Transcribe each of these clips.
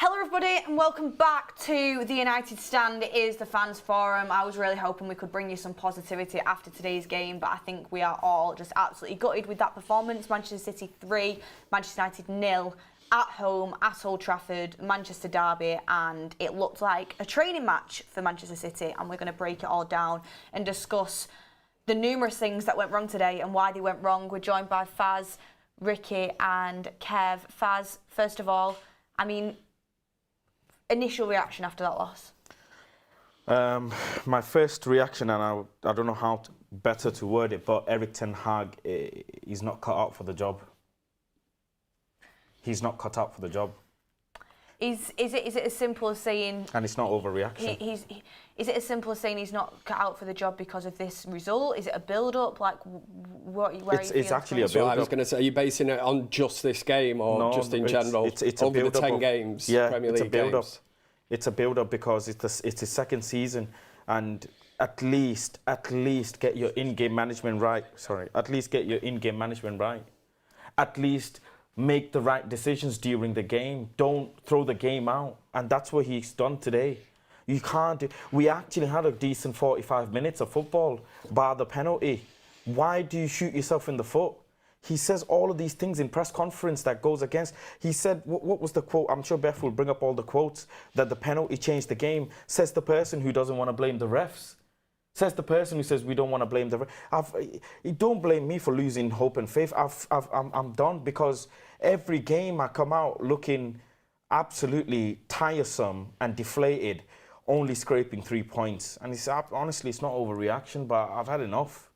Hello everybody and welcome back to the United Stand. It is the Fans Forum. I was really hoping we could bring you some positivity after today's game, but I think we are all just absolutely gutted with that performance. Manchester City 3, Manchester United 0 at home at Old Trafford, Manchester derby, and it looked like a training match for Manchester City, and we're going to break it all down and discuss the numerous things that went wrong today and why they went wrong. We're joined by Faz, Ricky and Kev. Faz, first of all, I mean, initial reaction after that loss? My first reaction, and I don't know how better to word it, but Erik ten Hag is not cut out for the job. He's not cut out for the job. Is it as simple as saying... And it's not overreaction. Is it as simple as saying he's not cut out for the job because of this result? Is it a build-up? Like, where are you It's actually a build-up. So I was going to say, are you basing it on just this game or just in general? It's over a the 10 games, Premier League games? It's a build-up because it's his second season, and at least get your in-game management right. At least get your in-game management right. At least make the right decisions during the game. Don't throw the game out, and that's what he's done today. You can't do. We actually had a decent 45 minutes of football, bar the penalty. Why do you shoot yourself in the foot? He says all of these things in press conference that goes against. He said, what was the quote? I'm sure Beth will bring up all the quotes, that the penalty changed the game. Says the person who doesn't want to blame the refs. Says the person who says we don't want to blame the refs. Don't blame me for losing hope and faith. I'm done, because every game I come out looking absolutely tiresome and deflated, only scraping 3 points. And honestly, it's not overreaction, but I've had enough.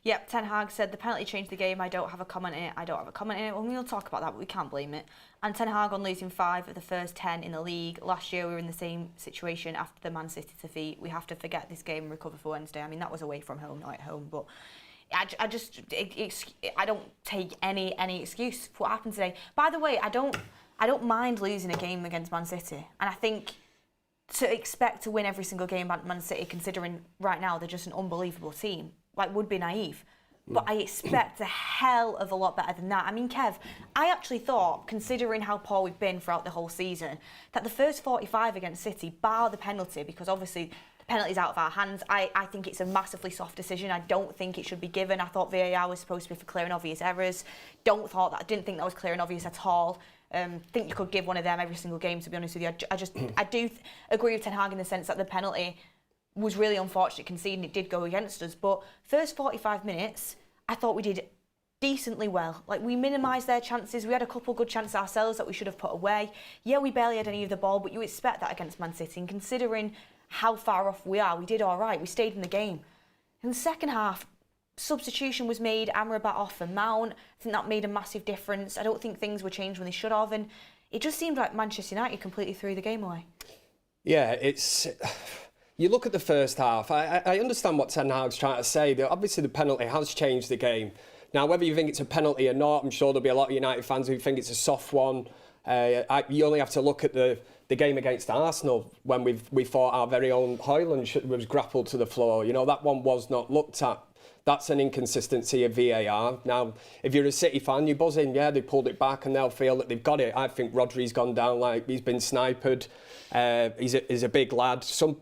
Yep, Ten Hag said the penalty changed the game. I don't have a comment in it. Well, we'll talk about that, but we can't blame it. And Ten Hag on losing 5 of the first 10 in the league. Last year we were in the same situation after the Man City defeat. We have to forget this game and recover for Wednesday. I mean, that was away from home, not at home, but I don't take any excuse for what happened today. By the way, I don't mind losing a game against Man City, and I think to expect to win every single game at Man City, considering right now they're just an unbelievable team, would be naive. But I expect a hell of a lot better than that. I mean, Kev, I actually thought, considering how poor we've been throughout the whole season, that the first 45 against City, bar the penalty, because obviously the penalty's out of our hands, I think it's a massively soft decision. I don't think it should be given. I thought VAR was supposed to be for clear and obvious errors. Didn't think that was clear and obvious at all. Think you could give one of them every single game, to be honest with you. I do agree with Ten Hag in the sense that the penalty was really unfortunate conceding. It did go against us, but first 45 minutes, I thought we did decently well. Like, we minimised their chances. We had a couple good chances ourselves that we should have put away. Yeah, we barely had any of the ball, but you expect that against Man City. And considering how far off we are, we did all right. We stayed in the game. In the second half, substitution was made, Amrabat off for Mount. I think that made a massive difference. I don't think things were changed when they should have, and it just seemed like Manchester United completely threw the game away. Yeah, it's... You look at the first half, I understand what Ten Hag's trying to say. Obviously, the penalty has changed the game. Now, whether you think it's a penalty or not, I'm sure there'll be a lot of United fans who think it's a soft one. You only have to look at the game against Arsenal when we thought our very own Højlund was grappled to the floor. You know, that one was not looked at. That's an inconsistency of VAR. Now, if you're a City fan, you're buzzing. Yeah, they pulled it back and they'll feel that they've got it. I think Rodri's gone down like he's been sniped. He's a big lad. Some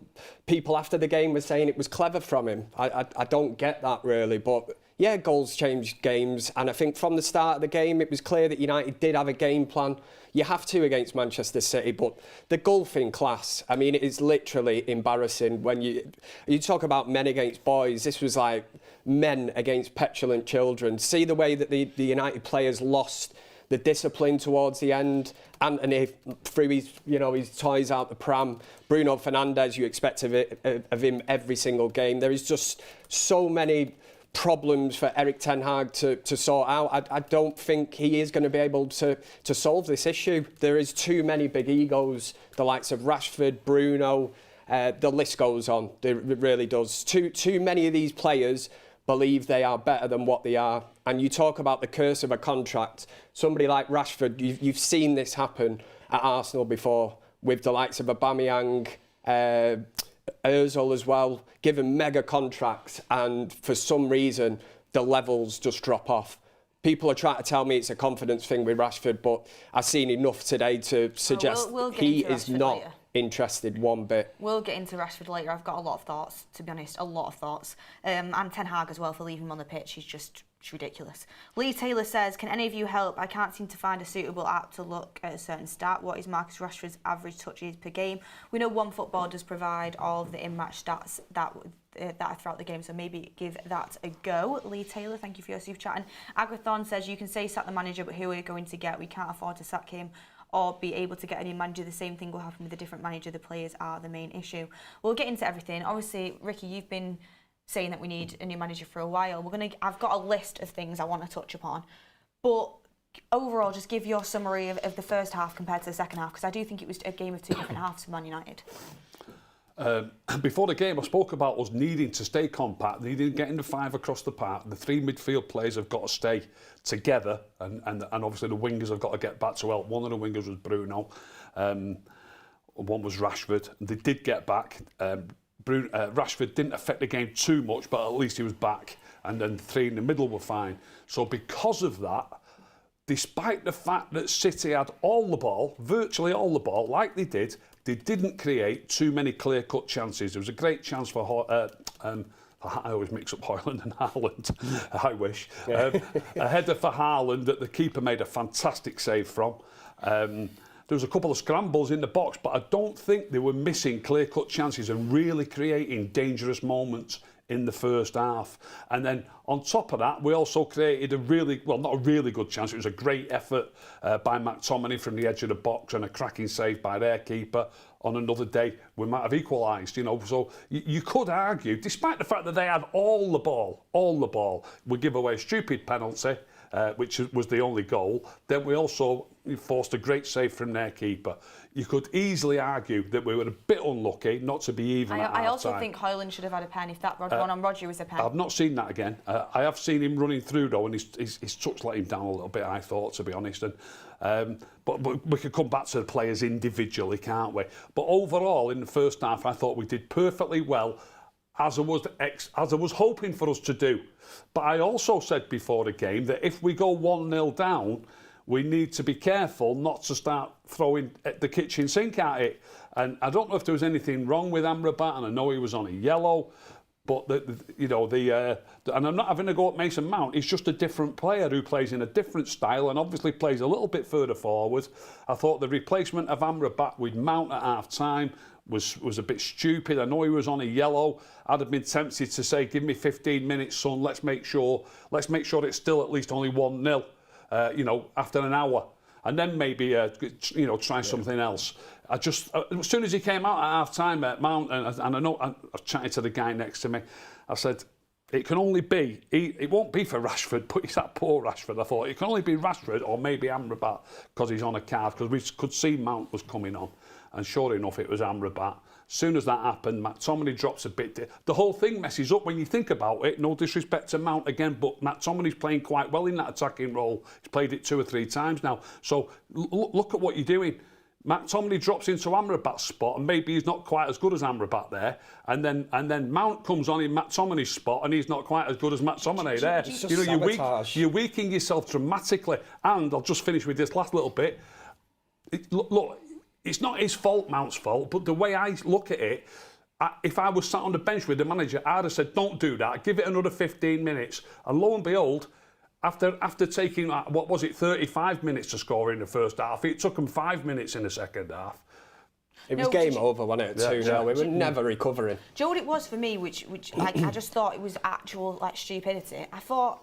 people after the game were saying it was clever from him. I don't get that really, but yeah, goals change games, and I think from the start of the game it was clear that United did have a game plan. You have to against Manchester City, but the gulf in class, I mean, it is literally embarrassing. When you talk about men against boys, this was like men against petulant children. See the way that the United players lost the discipline towards the end. Anthony threw his toys out the pram. Bruno Fernandes, you expect of him every single game. There is just so many problems for Erik ten Hag to sort out. I don't think he is going to be able to solve this issue. There is too many big egos, the likes of Rashford, Bruno, the list goes on. It really does. Too many of these players believe they are better than what they are. And you talk about the curse of a contract. Somebody like Rashford, you've seen this happen at Arsenal before with the likes of Aubameyang, Ozil as well, given mega contracts, and for some reason the levels just drop off. people are trying to tell me it's a confidence thing with Rashford, but I've seen enough today to suggest we'll get he into is Rashford not later. interested one bit. We'll get into Rashford later. I've got a lot of thoughts, to be honest, a lot of thoughts. And Ten Hag as well for leaving him on the pitch. It's ridiculous. Lee Taylor says, can any of you help? I can't seem to find a suitable app to look at a certain stat. What is Marcus Rashford's average touches per game? We know OneFootball does provide all of the in-match stats that are throughout the game, so maybe give that a go. Lee Taylor, thank you for your super chat. And Agathon says, you can say sack the manager, but who are we going to get? We can't afford to sack him or be able to get a new manager. The same thing will happen with a different manager. The players are the main issue. We'll get into everything. Obviously, Ricky, you've been saying that we need a new manager for a while. I've got a list of things I want to touch upon, but overall, just give your summary of the first half compared to the second half, because I do think it was a game of two different halves for Man United. Before the game, I spoke about us needing to stay compact, needing to get into five across the park. The three midfield players have got to stay together, and obviously the wingers have got to get back to help. One of the wingers was Bruno, one was Rashford. They did get back. Rashford didn't affect the game too much, but at least he was back, and then three in the middle were fine. So because of that, despite the fact that City had all the ball, virtually all the ball, like they didn't create too many clear-cut chances. There was a great chance for I always mix up Haaland and Haaland. I wish. A header for Haaland that the keeper made a fantastic save from. There was a couple of scrambles in the box, but I don't think they were missing clear-cut chances and really creating dangerous moments in the first half. And then on top of that, we also created not a really good chance, it was a great effort by McTominay from the edge of the box and a cracking save by their keeper. On another day, we might have equalised, so you could argue, despite the fact that they had all the ball, we give away a stupid penalty, which was the only goal. Then we also forced a great save from their keeper. You could easily argue that we were a bit unlucky not to be even at I also half-time. think Haaland should have had a pen if that one on Roger was a pen. I've not seen that again. I have seen him running through though, and his touch let him down a little bit, I thought, to be honest. And but we could come back to the players individually, can't we? But overall, in the first half, I thought we did perfectly well, as I was hoping for us to do. But I also said before the game that if we go 1-0 down, we need to be careful not to start throwing the kitchen sink at it. And I don't know if there was anything wrong with Amrabat, and I know he was on a yellow, but and I'm not having a go at Mason Mount. He's just a different player who plays in a different style and obviously plays a little bit further forward. I thought the replacement of Amrabat with Mount at half-time was a bit stupid. I know he was on a yellow. I'd have been tempted to say, give me 15 minutes, son. Let's make sure it's still at least only 1-0. After an hour, and then maybe try something else. I just as soon as he came out at half-time, Mount, and I know I was chatting to the guy next to me. I said, it can only be. It won't be for Rashford, but he's that poor Rashford. I thought it can only be Rashford or maybe Amrabat because he's on a card, because we could see Mount was coming on, and sure enough, it was Amrabat. As soon as that happened, McTominay drops a bit. The whole thing messes up when you think about it. No disrespect to Mount again, but McTominay's playing quite well in that attacking role. He's played it 2 or 3 times now. So look at what you're doing. McTominay drops into Amrabat's spot, and maybe he's not quite as good as Amrabat there. And then Mount comes on in McTominay's spot, and he's not quite as good as McTominay there. You're weakening yourself dramatically. And I'll just finish with this last little bit. Look. It's not his fault, Mount's fault, but the way I look at it, if I was sat on the bench with the manager, I'd have said, don't do that, give it another 15 minutes. And lo and behold, after taking, 35 minutes to score in the first half, it took them 5 minutes in the second half. It was game over, wasn't it? 2-0. We were never recovering. Do you know what it was for me, which I just thought it was actual stupidity? I thought,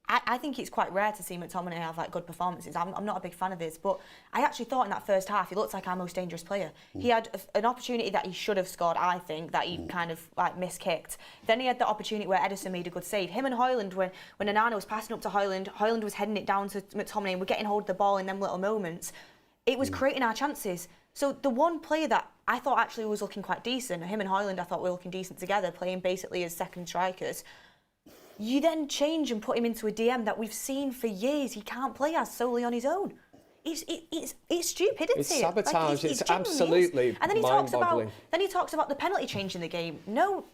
I think it's quite rare to see McTominay have good performances. I'm not a big fan of his, but I actually thought in that first half he looked like our most dangerous player. He had an opportunity that he should have scored, I think, that he kind of miskicked. Then he had the opportunity where Ederson made a good save. Him and Højlund, when Onana was passing up to Højlund was heading it down to McTominay, and we're getting hold of the ball in them little moments. It was creating our chances. So the one player that I thought actually was looking quite decent, him and Højlund I thought were looking decent together, playing basically as second strikers. You then change and put him into a DM that we've seen for years he can't play as solely on his own. It's stupidity. It's sabotage. Like, it's genuinely absolutely is. And then he talks mind-boggling. about the penalty change in the game. No,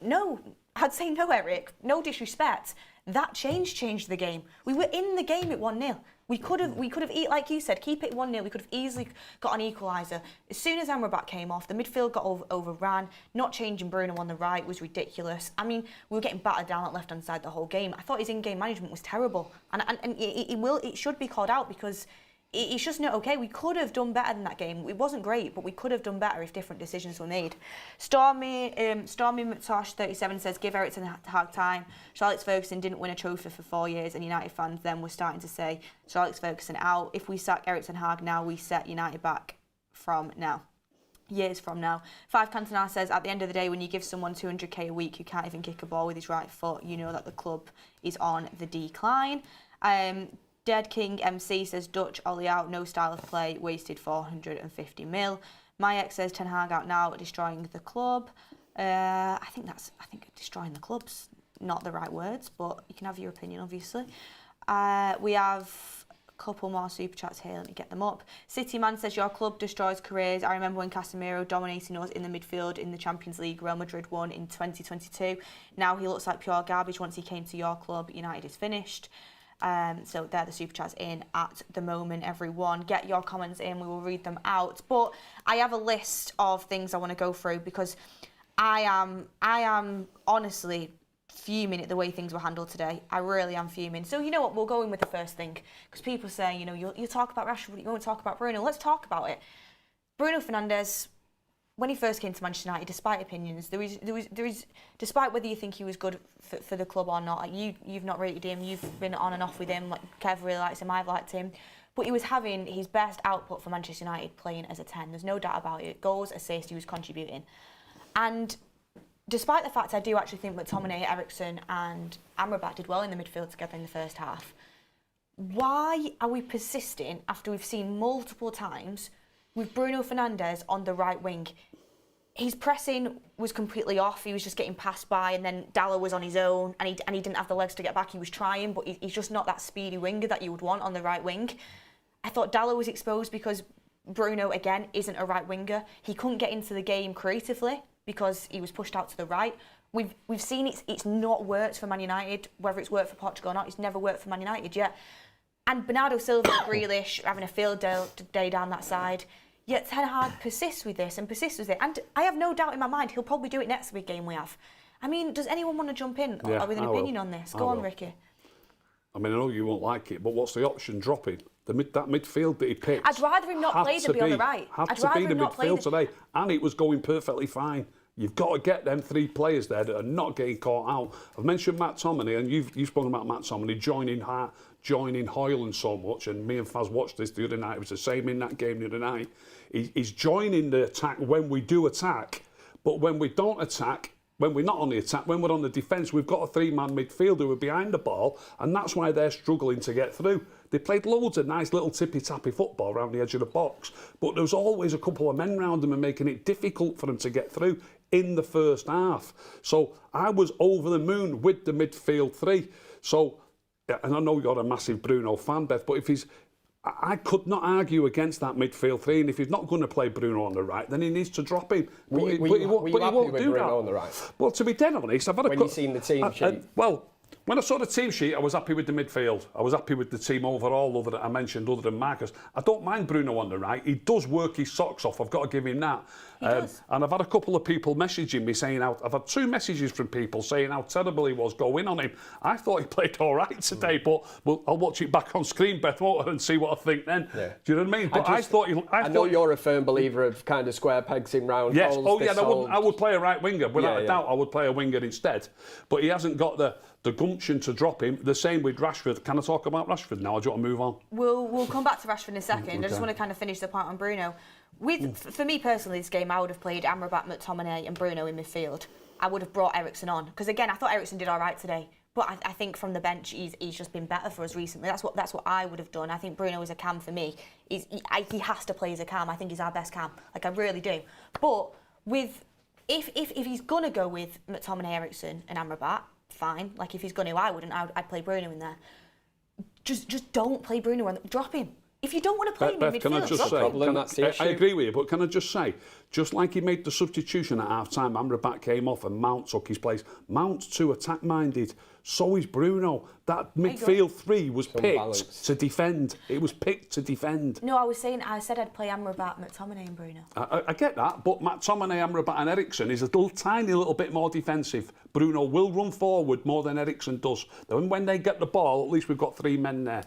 I'd say no, Eric. No disrespect. That changed the game. We were in the game at 1-0. We could have, like you said, keep it 1-0. We could have easily got an equaliser. As soon as Amrabat came off, the midfield got overran. Not changing Bruno on the right was ridiculous. I mean, we were getting battered down at left-hand side the whole game. I thought his in-game management was terrible, and it should be called out because it's just not okay. We could have done better than that game. It wasn't great, but we could have done better if different decisions were made. Stormy McTosh 37 says, give Ericsson a hard time. Sir Alex Ferguson didn't win a trophy for 4 years, and United fans then were starting to say, Sir Alex Ferguson out. If we sack Ericsson Hag now, we set United back from now. Years from now. Five Cantona says, at the end of the day, when you give someone 200k a week who can't even kick a ball with his right foot, you know that the club is on the decline. Dead King MC says, Dutch, Ollie out, no style of play, wasted 450 mil. My ex says, Ten Hag out now, destroying the club. I think destroying the club's not the right words, but you can have your opinion, obviously. We have a couple more super chats here. Let me get them up. City Man says, your club destroys careers. I remember when Casemiro dominating us in the midfield in the Champions League. Real Madrid won in 2022. Now he looks like pure garbage. Once he came to your club, United is finished. So they're the super chats in at the moment, everyone. Get your comments in, we will read them out. But I have a list of things I want to go through because I am honestly fuming at the way things were handled today. I really am fuming. So you know what, we'll go in with the first thing. Because people say, you know, you talk about Rashford, you won't talk about Bruno. Let's talk about it. Bruno Fernandes, when he first came to Manchester United, despite opinions, there is despite whether you think he was good for the club or not, like you've not rated him, you've been on and off with him, like Kev really likes him, I've liked him, but he was having his best output for Manchester United playing as a 10, there's no doubt about it. Goals, assists, he was contributing. And despite the fact I do actually think McTominay, Ericsson and Amrabat did well in the midfield together in the first half, why are we persisting after we've seen multiple times with Bruno Fernandes on the right wing? His pressing was completely off. He was just getting passed by, and then Dalot was on his own, and he didn't have the legs to get back. He was trying, but he's just not that speedy winger that you would want on the right wing. I thought Dalot was exposed because Bruno, again, isn't a right winger. He couldn't get into the game creatively because he was pushed out to the right. We've seen it's not worked for Man United, whether it's worked for Portugal or not. It's never worked for Man United yet. And Bernardo Silva and Grealish having a field day down that side. Yet Ten Hag persists with this and persists with it. And I have no doubt in my mind he'll probably do it next big game we have. I mean, does anyone want to jump in with an opinion on this? Go on, Ricky. I mean, I know you won't like it, but what's the option dropping? That midfield that he picked. I'd rather him not play than be on the right. Had to be the midfield today, and it was going perfectly fine. You've got to get them three players there that are not getting caught out. I've mentioned McTominay, and you've spoken about McTominay joining Hoyland so much, and me and Faz watched this the other night. It was the same in that game the other night. He's joining the attack when we do attack, but when we don't attack, when we're not on the attack, when we're on the defence, we've got a three-man midfielder who are behind the ball, and that's why they're struggling to get through. They played loads of nice little tippy-tappy football around the edge of the box, but there was always a couple of men around them and making it difficult for them to get through in the first half. So I was over the moon with the midfield three. So, and I know you're a massive Bruno fan, Beth, but I could not argue against that midfield three, and if he's not going to play Bruno on the right, then he needs to drop him. Were you happy with Bruno on the right? Well, to be dead honest, I've had when you've seen the team sheet? When I saw the team sheet, I was happy with the midfield. I was happy with the team overall, other than Marcus. I don't mind Bruno on the right. He does work his socks off. I've got to give him that. And I've had a couple of people messaging me saying I've had 2 messages from people saying how terrible he was going on him. I thought he played all right today, but I'll watch it back on screen, Beth, won't I, and see what I think then. Yeah. Do you know what I mean? But I know you're a firm believer of kind of square pegs in round holes. Yes. Oh yeah, I would play a right winger without a doubt. I would play a winger instead, but he hasn't got the gumption to drop him. The same with Rashford. Can I talk about Rashford now, or do you want to move on? We'll come back to Rashford in a second. Okay. I just want to kind of finish the point on Bruno. For me personally, this game I would have played Amrabat, McTominay and Bruno in midfield. I would have brought Ericsson on because again I thought Ericsson did all right today, but I think from the bench he's just been better for us recently. That's what I would have done. I think Bruno is a cam for me. He has to play as a cam. I think he's our best cam. Like I really do. But if he's gonna go with McTominay, Ericsson and Amrabat, fine. Like if he's going to, I wouldn't. I'd play Bruno in there. Just don't play Bruno and drop him. If you don't want to play him in Beth, can I midfield, just say, problem, that's the issue. I agree with you, but can I just say, just like he made the substitution at half-time, Amrabat came off and Mount took his place. Mount's too attack-minded, so is Bruno. That midfield three was picked to defend. It was picked to defend. No, I said I'd play Amrabat, McTominay and Bruno. I get that, but McTominay, Amrabat and Eriksen is a tiny little bit more defensive. Bruno will run forward more than Eriksen does. Then when they get the ball, at least we've got 3 men there.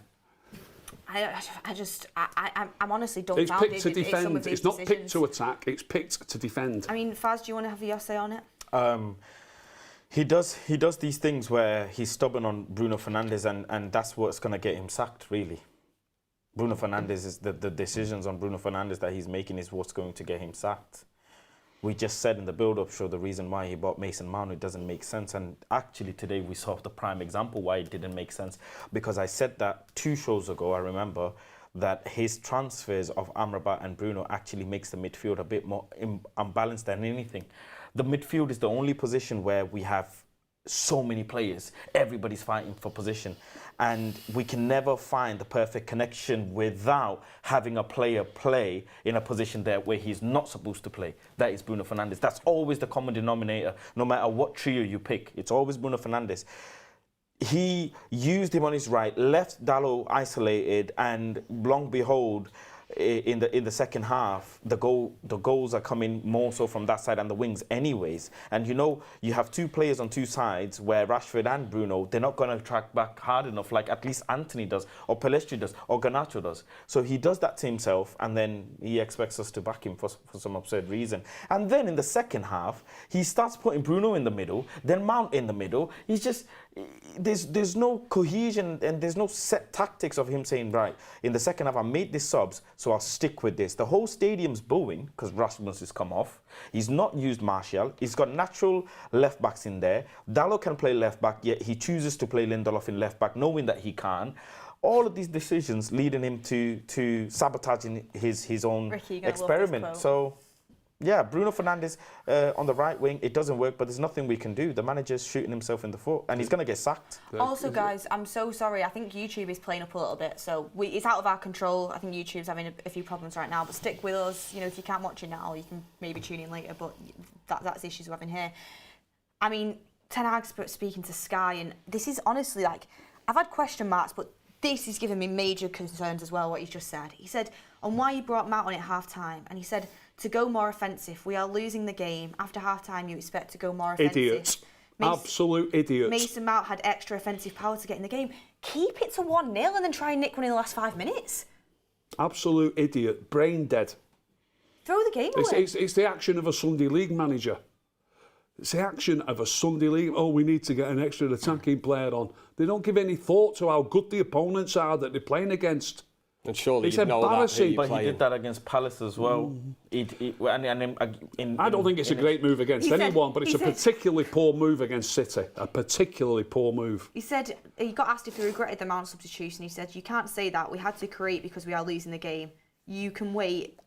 I'm honestly It's dumbfounded. picked to defend. It's not picked to attack. It's picked to defend. I mean, Faz, do you want to have your say on it? He does these things where he's stubborn on Bruno Fernandes, and that's what's going to get him sacked, really. Bruno Fernandes is the decisions on Bruno Fernandes that he's making is what's going to get him sacked. We just said in the build-up show the reason why he bought Mason Mount, it doesn't make sense. And actually today we saw the prime example why it didn't make sense. Because I said that 2 shows ago, I remember, that his transfers of Amrabat and Bruno actually makes the midfield a bit more unbalanced than anything. The midfield is the only position where we have so many players. Everybody's fighting for position. And we can never find the perfect connection without having a player play in a position there where he's not supposed to play. That is Bruno Fernandes. That's always the common denominator. No matter what trio you pick, it's always Bruno Fernandes. He used him on his right, left Dalot isolated, and long behold, in the second half, the goals are coming more so from that side and the wings anyways. And you have 2 players on 2 sides where Rashford and Bruno, they're not going to track back hard enough like at least Anthony does, or Pellistri does, or Garnacho does. So he does that to himself, and then he expects us to back him for some absurd reason. And then in the second half, he starts putting Bruno in the middle, then Mount in the middle. He's just... There's no cohesion and there's no set tactics of him saying, right, in the second half I made these subs, so I'll stick with this. The whole stadium's booing because Rasmus has come off. He's not used Martial. He's got natural left backs in there. Dalot can play left back, yet he chooses to play Lindelof in left back, knowing that he can. All of these decisions leading him to sabotaging his own experiment. So. Yeah, Bruno Fernandes on the right wing, it doesn't work, but there's nothing we can do. The manager's shooting himself in the foot, and he's going to get sacked. Also, guys, I'm so sorry. I think YouTube is playing up a little bit, so it's out of our control. I think YouTube's having a few problems right now, but stick with us. If you can't watch it now, you can maybe tune in later, but that's the issues we're having here. I mean, Ten Hag speaking to Sky, and this is honestly, like, I've had question marks, but this is giving me major concerns as well, what he's just said. He said on why he brought Mount on at half-time, and he said, to go more offensive. We are losing the game. After half-time, you expect to go more offensive. Idiots. Absolute idiots. Mason Mount had extra offensive power to get in the game. Keep it to 1-0 and then try and nick one in the last 5 minutes. Absolute idiot. Brain dead. Throw the game away. It's the action of a Sunday League manager. It's the action of a Sunday League. Oh, we need to get an extra attacking player on. They don't give any thought to how good the opponents are that they're playing against. And surely it's you know that. But he did that against Palace as well. I don't think it's a great move against anyone, but it's a particularly poor move against City. A particularly poor move. He said, he got asked if he regretted the Mount substitution. He said, you can't say that. We had to create because we are losing the game. You can wait,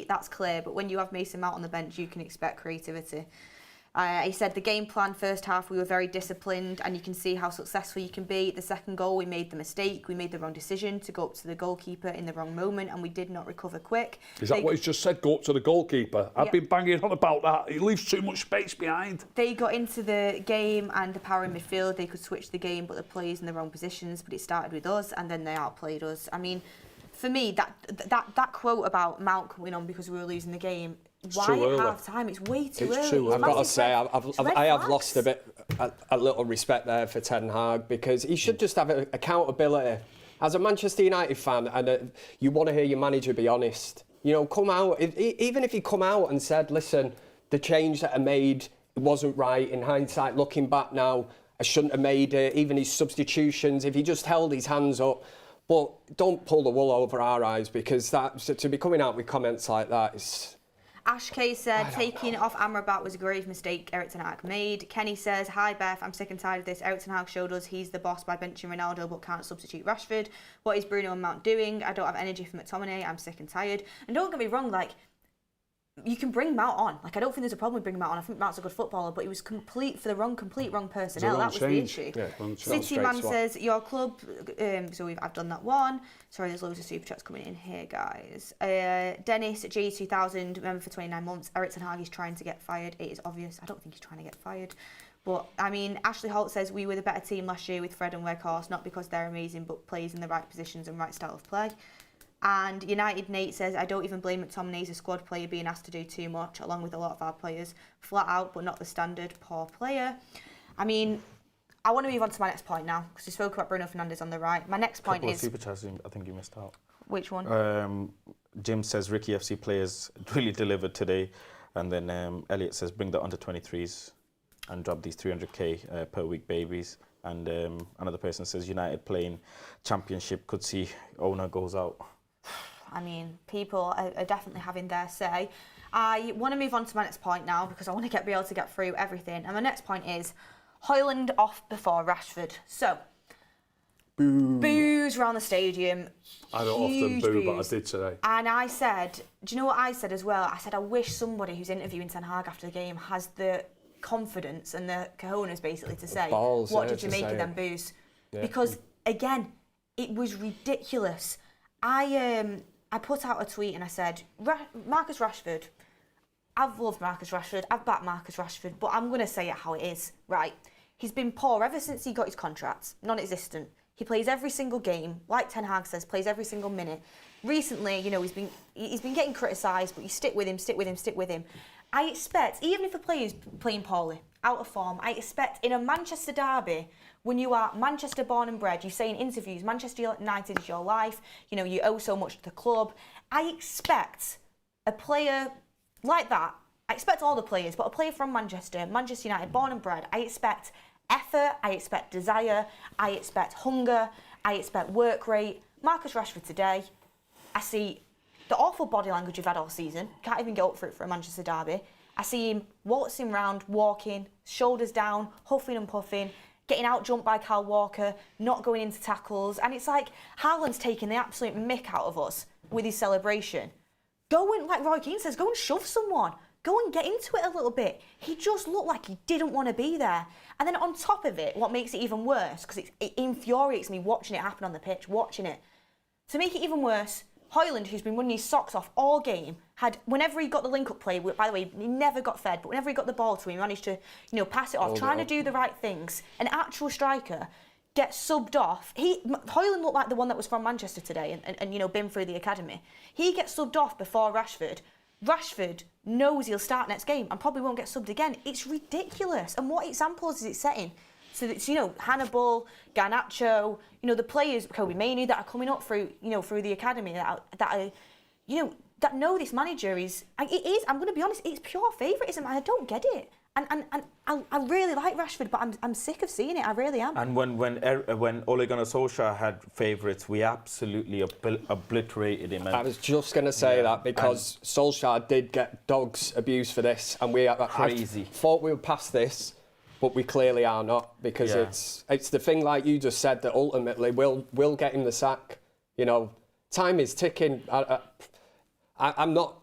that's clear. But when you have Mason Mount on the bench, you can expect creativity. He said the game plan first half, we were very disciplined and you can see how successful you can be. The second goal, we made the mistake. We made the wrong decision to go up to the goalkeeper in the wrong moment and we did not recover quick. Is that what he's just said? Go up to the goalkeeper? I've been banging on about that. He leaves too much space behind. They got into the game and the power in midfield. They could switch the game, but the players in the wrong positions. But it started with us and then they outplayed us. I mean, for me, that quote about Mount coming on because we were losing the game, why at half time? It's way too early. I've got to say, I have lost a little respect there for Ten Hag because he should just have accountability. As a Manchester United fan, and you want to hear your manager be honest, come out, even if he come out and said, listen, the change that I made wasn't right. In hindsight, looking back now, I shouldn't have made it. Even his substitutions, if he just held his hands up. But don't pull the wool over our eyes because to be coming out with comments like that is... Ash K said, taking off Amrabat was a grave mistake Erik ten Hag made. Kenny says, hi Beth, I'm sick and tired of this. Erik ten Hag showed us he's the boss by benching Ronaldo but can't substitute Rashford. What is Bruno and Mount doing? I don't have energy for McTominay. I'm sick and tired. And don't get me wrong, like, you can bring Mount on. Like, I don't think there's a problem with bringing Mount on. I think Mount's a good footballer, but he was complete wrong personnel. That was the issue. Yeah, City Man says, your club, so I've done that one. Sorry, there's loads of super chats coming in here, guys. Dennis, G2000, member for 29 months. Erik ten Hag is trying to get fired. It is obvious. I don't think he's trying to get fired. But, I mean, Ashley Holt says, we were the better team last year with Fred and Weghorst, not because they're amazing, but plays in the right positions and right style of play. And United Nate says, I don't even blame McTominay's a squad player being asked to do too much, along with a lot of our players. Flat out, but not the standard, poor player. I mean, I want to move on to my next point now, because we spoke about Bruno Fernandes on the right. My next point is... Super chats, I think you missed out. Which one? Jim says, Ricky FC players really delivered today. And then Elliot says, bring the under-23s and drop these 300k per week babies. And another person says, United playing championship could see owner goes out. I mean, people are definitely having their say. I want to move on to my next point now because I want to be able to get through everything. And my next point is Højlund off before Rashford. So, boos around the stadium. I don't often boo, but I did today. And I said, do you know what I said as well? I said, I wish somebody who's interviewing Ten Hag after the game has the confidence and the cojones basically to say, balls, what did you make of them boos? Yeah. Because, again, it was ridiculous. I put out a tweet and I said, Marcus Rashford, I've loved Marcus Rashford, I've backed Marcus Rashford, but I'm going to say it how it is, right? He's been poor ever since he got his contract, non-existent. He plays every single game, like Ten Hag says, plays every single minute. Recently, you know, he's been getting criticised, but you stick with him. I expect, even if a player's playing poorly, out of form, I expect in a Manchester derby, when you are Manchester born and bred, you say in interviews, Manchester United is your life, you know, you owe so much to the club. I expect a player like that, I expect all the players, but a player from Manchester United, born and bred, I expect effort, I expect desire, I expect hunger, I expect work rate. Marcus Rashford today, I see the awful body language you've had all season, can't even get up for it for a Manchester derby. I see him waltzing round, walking, shoulders down, huffing and puffing, getting out-jumped by Kyle Walker, not going into tackles. And it's like Haaland's taking the absolute mick out of us with his celebration. Go and, like Roy Keane says, go and shove someone. Go and get into it a little bit. He just looked like he didn't want to be there. And then on top of it, what makes it even worse, because it infuriates me watching it happen on the pitch, watching it. To make it even worse, Højlund, who's been running his socks off all game, had, whenever he got the link-up play, by the way, he never got fed, but whenever he got the ball to him, he managed to, you know, pass it off, trying to do the right things. An actual striker gets subbed off. Højlund looked like the one that was from Manchester today and you know, been through the academy. He gets subbed off before Rashford. Rashford knows he'll start next game and probably won't get subbed again. It's ridiculous. And what examples is it setting? So that, you know, Hannibal, Garnacho, you know, the players, Kobe Mainoo, that are coming up through, you know, through the academy that are, you know, that know this manager is, I'm going to be honest, it's pure favouritism. I don't get it. And I really like Rashford, but I'm sick of seeing it. I really am. And when Ole Gunnar Solskjaer had favourites, we absolutely obliterated him. I was just going to say that because Solskjaer did get dogs abuse for this, and we thought we were past this. But we clearly are not, because it's the thing like you just said that ultimately will get him the sack. You know, time is ticking. I'm not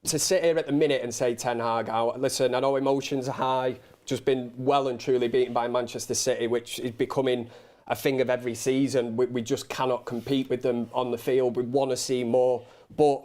to sit here at the minute and say Ten Hag out. Listen, I know emotions are high. Just been well and truly beaten by Manchester City, which is becoming a thing of every season. We just cannot compete with them on the field. We want to see more, but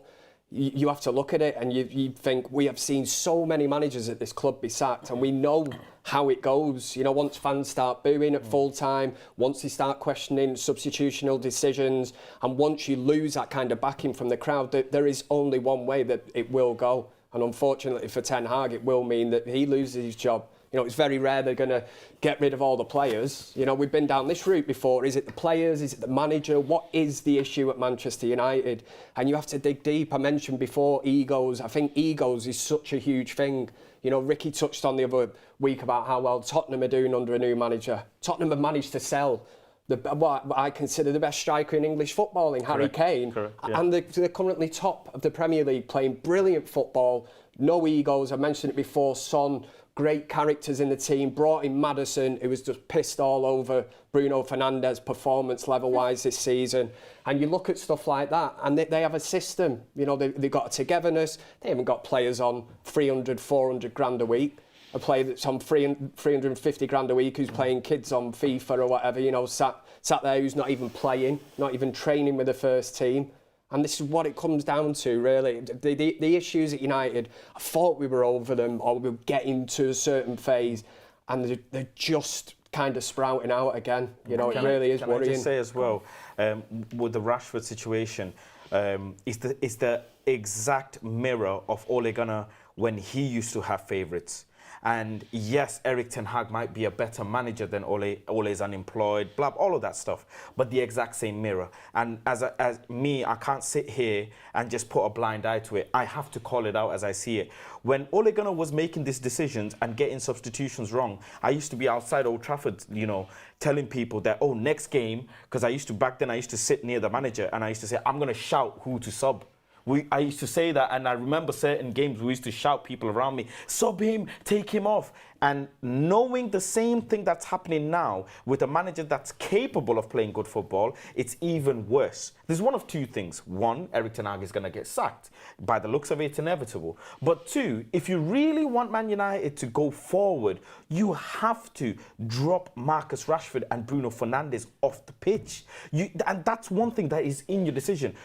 you have to look at it and you think, we have seen so many managers at this club be sacked, and we know how it goes. You know, once fans start booing at full time, once they start questioning substitutional decisions, and once you lose that kind of backing from the crowd, there is only one way that it will go. And unfortunately for Ten Hag, it will mean that he loses his job. You know, it's very rare they're going to get rid of all the players. You know, we've been down this route before. Is it the players? Is it the manager? What is the issue at Manchester United? And you have to dig deep. I mentioned before egos. I think egos is such a huge thing. You know, Ricky touched on the other week about how well Tottenham are doing under a new manager. Tottenham have managed to sell what I consider the best striker in English football in Harry Kane. Correct, yeah. And they're currently top of the Premier League, playing brilliant football, no egos. I mentioned it before, Son, great characters in the team, brought in Maddison, who was just pissed all over Bruno Fernandes performance level-wise this season. And you look at stuff like that, and they have a system. You know, they've got a togetherness. They haven't got players on 300, 400 grand a week. A player that's on 350 grand a week who's playing kids on FIFA or whatever, you know, sat there who's not even playing, not even training with the first team. And this is what it comes down to, really. The issues at United, I thought we were over them, or we were getting to a certain phase, and they're just kind of sprouting out again. You know, it really is worrying. Can I just say as well, with the Rashford situation, it's the exact mirror of Ole Gunnar when he used to have favourites. And yes, Erik ten Hag might be a better manager than Ole. Ole's unemployed, blah, all of that stuff. But the exact same mirror. And as me, I can't sit here and just put a blind eye to it. I have to call it out as I see it. When Ole Gunnar was making these decisions and getting substitutions wrong, I used to be outside Old Trafford, you know, telling people that, oh, next game, because back then I used to sit near the manager and I used to say, I'm going to shout who to sub. I used to say that, and I remember certain games we used to shout people around me, sub him, take him off. And knowing the same thing that's happening now with a manager that's capable of playing good football, it's even worse. There's one of two things. One, Erik ten Hag is going to get sacked. By the looks of it, it's inevitable. But two, if you really want Man United to go forward, you have to drop Marcus Rashford and Bruno Fernandes off the pitch. And that's one thing that is in your decision.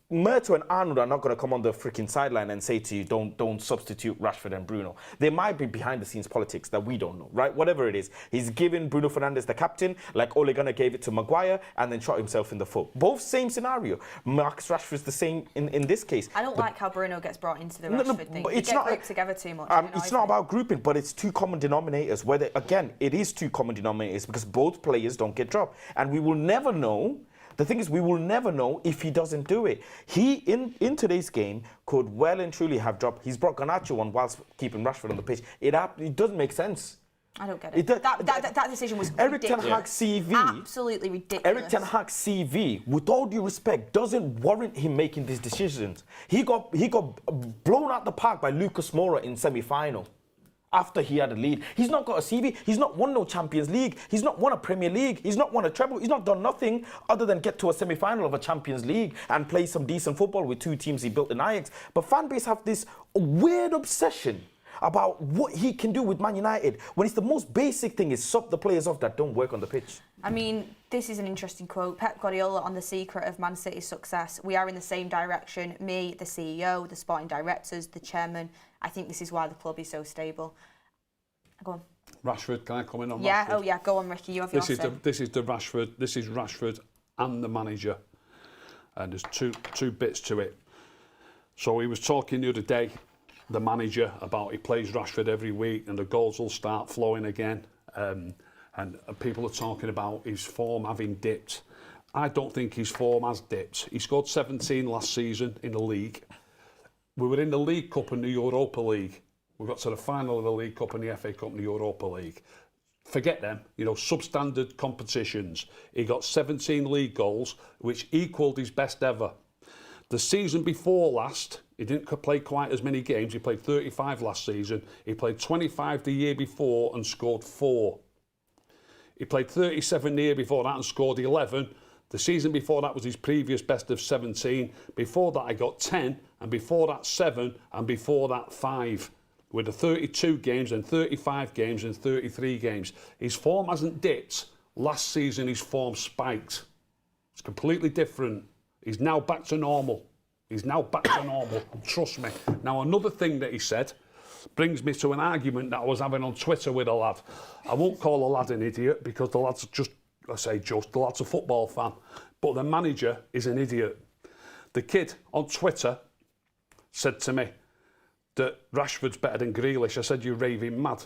Murto and Arnold are not going to come on the freaking sideline and say to you, don't substitute Rashford and Bruno. There might be behind-the-scenes politics that we don't know, right? Whatever it is. He's given Bruno Fernandes the captain, like Ole Gunnar gave it to Maguire, and then shot himself in the foot. Both same scenario. Marcus Rashford's the same in this case. I don't like how Bruno gets brought into the Rashford thing. But It's not grouped together too much. It's not about grouping, but it's two common denominators. Whether, again, it is two common denominators because both players don't get dropped. And we will never know. The thing is, we will never know if he doesn't do it. He, in today's game, could well and truly have dropped. He's brought Garnacho on whilst keeping Rashford on the pitch. It doesn't make sense. I don't get it. That decision was Erik ten ridiculous. Hag's CV. Absolutely ridiculous. Erik ten Hag's CV, with all due respect, doesn't warrant him making these decisions. He got blown out the park by Lucas Moura in semi-final. After he had a lead. He's not got a CV. He's not won no Champions League. He's not won a Premier League. He's not won a treble. He's not done nothing other than get to a semi-final of a Champions League and play some decent football with two teams he built in Ajax. But fan base have this weird obsession about what he can do with Man United when it's the most basic thing is sub the players off that don't work on the pitch. I mean, this is an interesting quote. Pep Guardiola on the secret of Man City's success. We are in the same direction. Me, the CEO, the sporting directors, the chairman. I think this is why the club is so stable. Go on. Rashford, can I come in on Rashford? Oh yeah, Go on, Ricky. You have your say. This is Rashford and the manager, and there's two bits to it. So he was talking the other day, the manager, about he plays Rashford every week and the goals will start flowing again, and people are talking about his form having dipped. I don't think his form has dipped. He scored 17 last season in the league. We were in the League Cup and the Europa League. We got to the final of the League Cup and the FA Cup and the Europa League. Forget them, substandard competitions. He got 17 league goals, which equalled his best ever. The season before last, he didn't play quite as many games. He played 35 last season. He played 25 the year before and scored 4. He played 37 the year before that and scored 11. The season before that was his previous best of 17. Before that, I got 10, and before that, 7, and before that, 5. With the 32 games and 35 games and 33 games. His form hasn't dipped. Last season, his form spiked. It's completely different. He's now back to normal. Trust me. Now, another thing that he said brings me to an argument that I was having on Twitter with a lad. I won't call the lad an idiot because the lad's the lad's a football fan. But the manager is an idiot. The kid on Twitter said to me that Rashford's better than Grealish. I said, you're raving mad.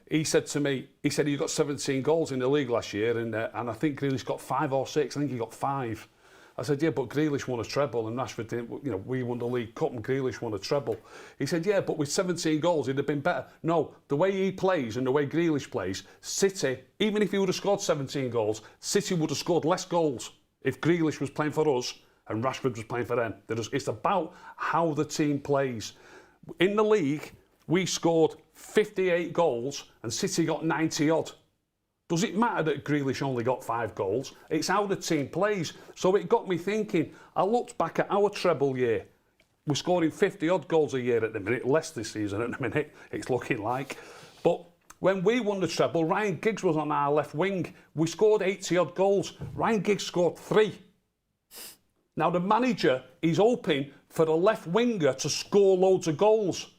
He said to me, he got 17 goals in the league last year and I think Grealish got 5 or 6. I think he got 5. I said, yeah, but Grealish won a treble and Rashford didn't. We won the League Cup and Grealish won a treble. He said, yeah, but with 17 goals, he'd have been better. No, the way he plays and the way Grealish plays, City, even if he would have scored 17 goals, City would have scored less goals if Grealish was playing for us and Rashford was playing for them. It's about how the team plays. In the league, we scored 58 goals and City got 90-odd. Does it matter that Grealish only got 5 goals? It's how the team plays. So it got me thinking. I looked back at our treble year. We're scoring 50-odd goals a year at the minute, less this season at the minute, it's looking like. But when we won the treble, Ryan Giggs was on our left wing. We scored 80-odd goals. Ryan Giggs scored 3. Now, the manager is hoping for the left winger to score loads of goals.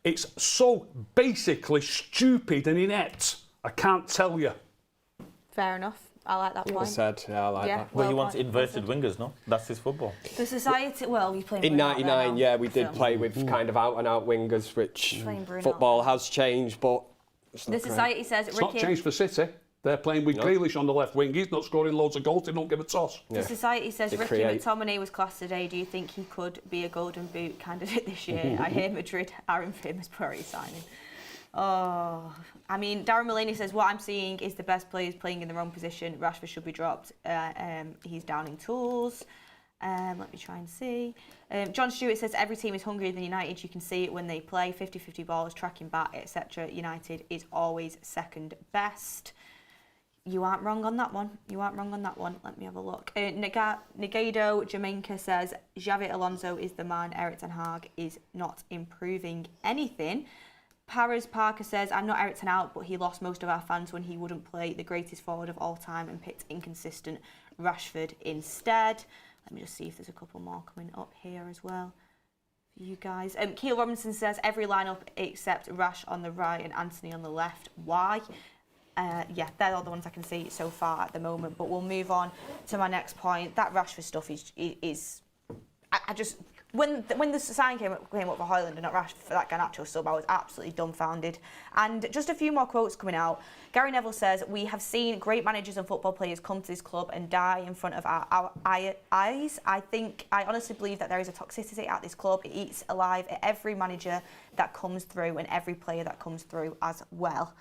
It's so basically stupid and inept. I can't tell you. Fair enough. I like that point. Well said. Yeah, I like that. Well, he wants inverted wingers, no? That's his football. The society, well, we play In '99, yeah, we did play with kind of out-and-out wingers, which football has changed, but it's not The society says It's not Ricky. changed for City. They're playing with Grealish on the left wing. He's not scoring loads of goals. They don't give a toss. The society says They Ricky create. McTominay was classed today. Do you think he could be a Golden Boot candidate this year? I hear Madrid are in famous priority signing. Oh, I mean, Darren Mulaney says, what I'm seeing is the best players playing in the wrong position. Rashford should be dropped. He's downing tools. Let me try and see. John Stewart says, every team is hungrier than United. You can see it when they play. 50-50 balls, tracking back, etc. United is always second best. You aren't wrong on that one. You aren't wrong on that one. Let me have a look. Negado Jamaica says, Xavi Alonso is the man. Eric Ten Hag is not improving anything. Paris Parker says, I'm not Eric Ten Hag, but he lost most of our fans when he wouldn't play the greatest forward of all time and picked inconsistent Rashford instead. Let me just see if there's a couple more coming up here as well for you guys. Keil Robinson says, every lineup except Rash on the right and Anthony on the left. Why? Yeah, they're all the ones I can see so far at the moment, but we'll move on to my next point. That Rashford stuff is I just... When the sign came up for Højlund and not Rashford for that Garnacho sub, I was absolutely dumbfounded. And just a few more quotes coming out. Gary Neville says, we have seen great managers and football players come to this club and die in front of our eyes. I honestly believe that there is a toxicity at this club. It eats alive at every manager that comes through and every player that comes through as well.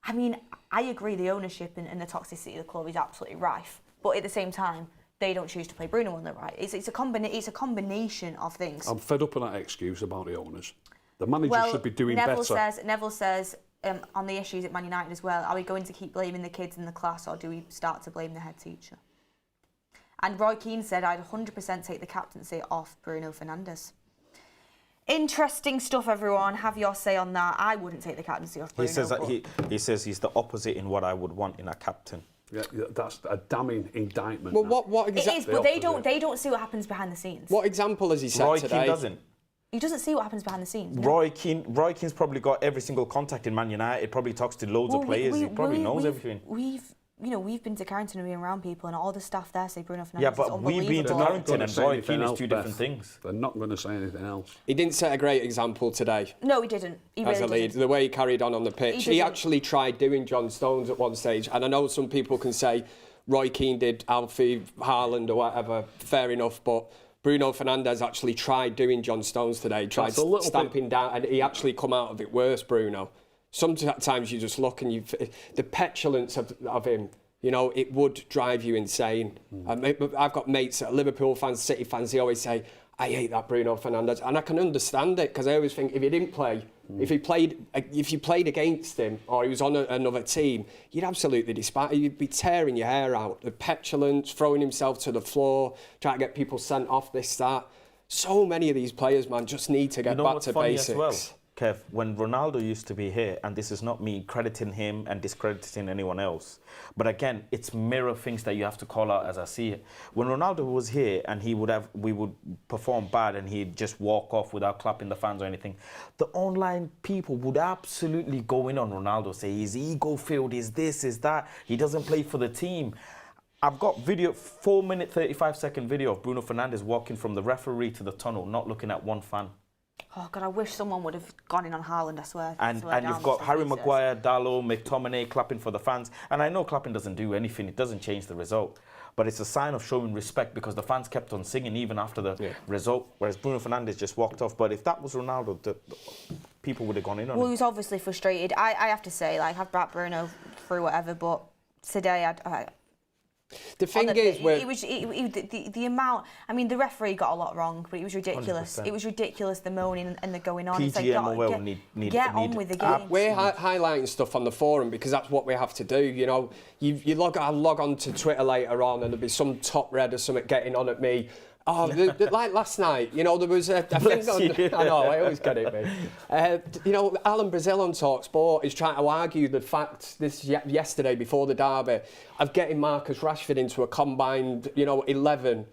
I mean, I agree the ownership and the toxicity of the club is absolutely rife. But at the same time, they don't choose to play Bruno on the right. It's a combination of things. I'm fed up on that excuse about the owners. The manager should be doing better. Neville says on the issues at Man United as well, are we going to keep blaming the kids in the class or do we start to blame the head teacher? And Roy Keane said, I'd 100% take the captaincy off Bruno Fernandes. Interesting stuff, everyone. Have your say on that. I wouldn't take the captaincy off Bruno. He says that he says he's the opposite in what I would want in a captain. Yeah, that's a damning indictment. Well, now. what exactly? It is, but they don't see what happens behind the scenes. What example has he set Roy today? Keane doesn't. He doesn't see what happens behind the scenes. No. Roy Keane's probably got every single contact in Man United. Probably talks to loads of players. He probably knows everything. We've been to Carrington and been around people, and all the staff there say Bruno Fernandes. Yeah, but we've been to Carrington and Roy Keane is two different things. They're not going to say anything else. He didn't set a great example today. No, he didn't. He as really a lead, didn't. the way he carried on the pitch. He actually tried doing John Stones at one stage, and I know some people can say Roy Keane did Alfie, Haaland or whatever, fair enough, but Bruno Fernandes actually tried doing John Stones today, tried stamping down, and he actually come out of it worse, Bruno. Sometimes you just look and the petulance of him, you know, it would drive you insane. I've got mates that are Liverpool fans, City fans, they always say, I hate that Bruno Fernandes, and I can understand it, because I always think if he didn't play, if you played against him or he was on another team, you'd absolutely despise him. You'd be tearing your hair out. The petulance, throwing himself to the floor, trying to get people sent off, this, that. So many of these players, man, just need to get back to basics. As well, Kev, when Ronaldo used to be here, and this is not me crediting him and discrediting anyone else, but again, it's mirror things that you have to call out as I see it. When Ronaldo was here and we would perform bad and he'd just walk off without clapping the fans or anything, the online people would absolutely go in on Ronaldo, say he's ego-filled, he's this, is that, he doesn't play for the team. I've got 4-minute, 35-second video of Bruno Fernandes walking from the referee to the tunnel, not looking at one fan. Oh, God, I wish someone would have gone in on Haaland, I swear. And you've got Harry Maguire, Dalot, McTominay clapping for the fans. And I know clapping doesn't do anything. It doesn't change the result. But it's a sign of showing respect because the fans kept on singing even after the result, whereas Bruno Fernandes just walked off. But if that was Ronaldo, the people would have gone in on him. Well, he was obviously frustrated. I have to say, like, I've brought Bruno through whatever, but today The thing is, the amount. I mean, the referee got a lot wrong, but it was ridiculous. 100%. It was ridiculous, the moaning and the going on. PGMOL Get on with the game. We're highlighting stuff on the forum because that's what we have to do. You know, I'll log on to Twitter later on, and there'll be some top red or something getting on at me. Oh, like last night, you know, there was a thing on, I know, I always get it, mate. You know, Alan Brazil on TalkSport is trying to argue the fact yesterday before the derby of getting Marcus Rashford into a combined, 11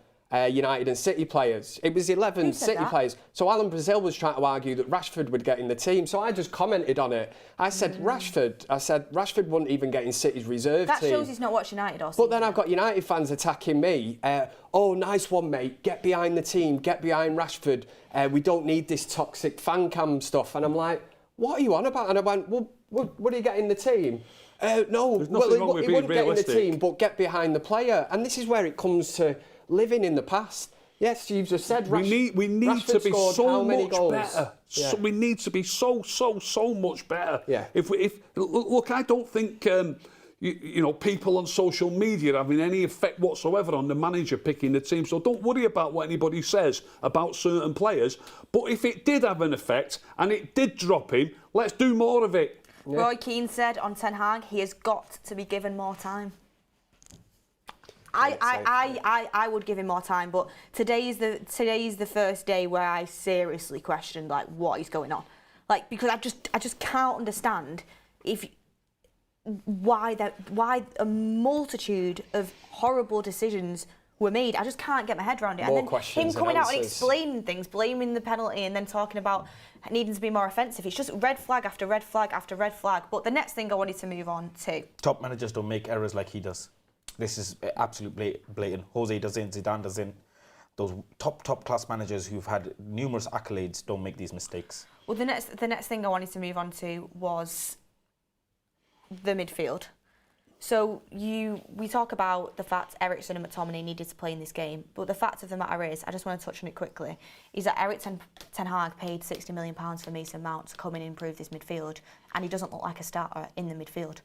United and City players. It was 11 City players. So Alan Brazil was trying to argue that Rashford would get in the team. So I just commented on it. I said, Rashford wouldn't even get in City's reserve team. That shows he's not watched United or But then I've got United fans attacking me. Oh, nice one, mate. Get behind the team. Get behind Rashford. We don't need this toxic fan cam stuff. And I'm like, what are you on about? And I went, well, would he get in the team? No, he wouldn't get in the team, but get behind the player. And this is where it comes to living in the past. Yes, you've just said we need to be so much better. Yeah. So we need to be so much better. Yeah. If look, I don't think people on social media having any effect whatsoever on the manager picking the team. So don't worry about what anybody says about certain players. But if it did have an effect and it did drop him, let's do more of it. Yeah. Roy Keane said on Ten Hag, he has got to be given more time. I would give him more time, but today's the first day where I seriously questioned what is going on, because I just can't understand why a multitude of horrible decisions were made. I just can't get my head around it. More and then questions him coming and out and explaining things, blaming the penalty, and then talking about needing to be more offensive. It's just red flag after red flag after red flag. But the next thing I wanted to move on to. Top managers don't make errors like he does. This is absolutely blatant. Jose doesn't, Zidane doesn't. Those top class managers who've had numerous accolades don't make these mistakes. Well, the next thing I wanted to move on to was the midfield. So we talk about the fact Eriksen and McTominay needed to play in this game, but the fact of the matter is, I just want to touch on it quickly, is that Erik Ten Hag paid £60 million for Mason Mount to come in and improve this midfield, and he doesn't look like a starter in the midfield.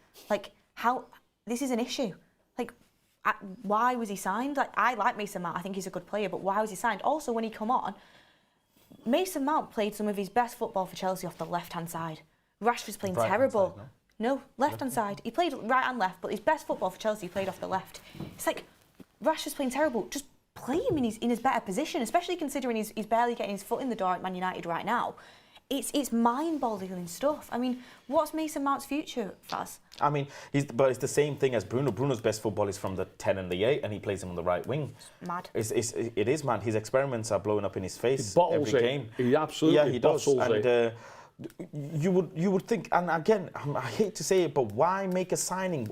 This is an issue. Why was he signed? I like Mason Mount. I think he's a good player, but why was he signed? Also, when he come on, Mason Mount played some of his best football for Chelsea off the left-hand side. Rashford's playing terrible. Side, no, left-hand side. He played right and left, but his best football for Chelsea he played off the left. It's like, Rashford's playing terrible. Just play him in his better position, especially considering he's barely getting his foot in the door at Man United right now. It's mind-boggling stuff. I mean, what's Mason Mount's future, Faz? I mean, but it's the same thing as Bruno. Bruno's best football is from the 10 and the 8, and he plays him on the right wing. Mad. It is mad. His experiments are blowing up in his face every game. He absolutely does. And you would think, and again, I hate to say it, but why make a signing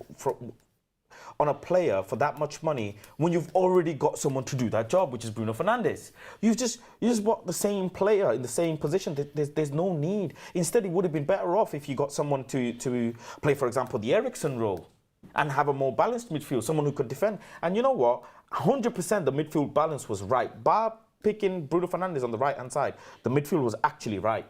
on a player for that much money when you've already got someone to do that job, which is Bruno Fernandes? You just bought the same player in the same position. There's no need. Instead, it would have been better off if you got someone to play, for example, the Eriksen role and have a more balanced midfield, someone who could defend. And you know what? 100% the midfield balance was right. Bar picking Bruno Fernandes on the right-hand side, the midfield was actually right.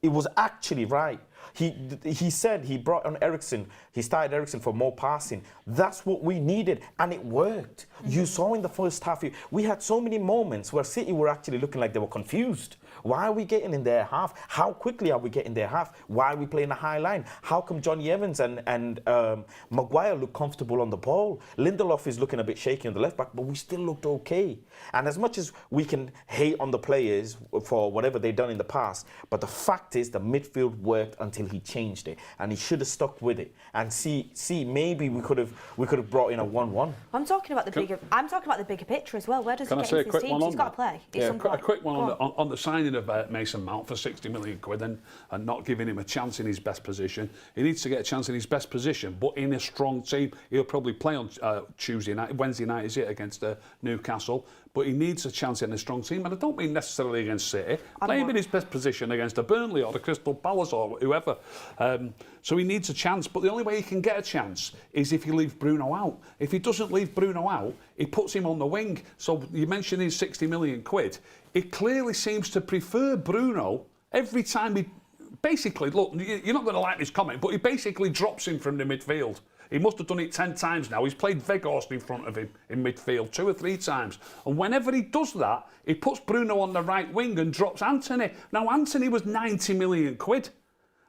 It was actually right. He said he brought on Eriksen. He started Eriksen for more passing. That's what we needed, and it worked. Mm-hmm. You saw in the first half, we had so many moments where City were actually looking like they were confused. Why are we getting in their half? How quickly are we getting their half? Why are we playing a high line? How come Johnny Evans and Maguire look comfortable on the ball? Lindelof is looking a bit shaky on the left back, but we still looked okay. And as much as we can hate on the players for whatever they've done in the past, but the fact is the midfield worked until he changed it, and he should have stuck with it. And see, maybe we could have brought in a 1-1. I'm talking about the bigger picture as well. Where does he get into his team? He's got to play. A quick one on the signing of Mason Mount for £60 million and not giving him a chance in his best position. He needs to get a chance in his best position, but in a strong team. He'll probably play on Wednesday night, is it, against Newcastle? But he needs a chance in a strong team, and I don't mean necessarily against City. Play him in his best position against a Burnley or a Crystal Palace or whoever. So he needs a chance, but the only way he can get a chance is if he leaves Bruno out. If he doesn't leave Bruno out, he puts him on the wing. So you mentioned his £60 million. He clearly seems to prefer Bruno every time he... Basically, look, you're not going to like this comment, but he basically drops him from the midfield. He must have done it 10 times now. He's played Weghorst in front of him in midfield 2 or 3 times. And whenever he does that, he puts Bruno on the right wing and drops Anthony. Now, Anthony was 90 million quid.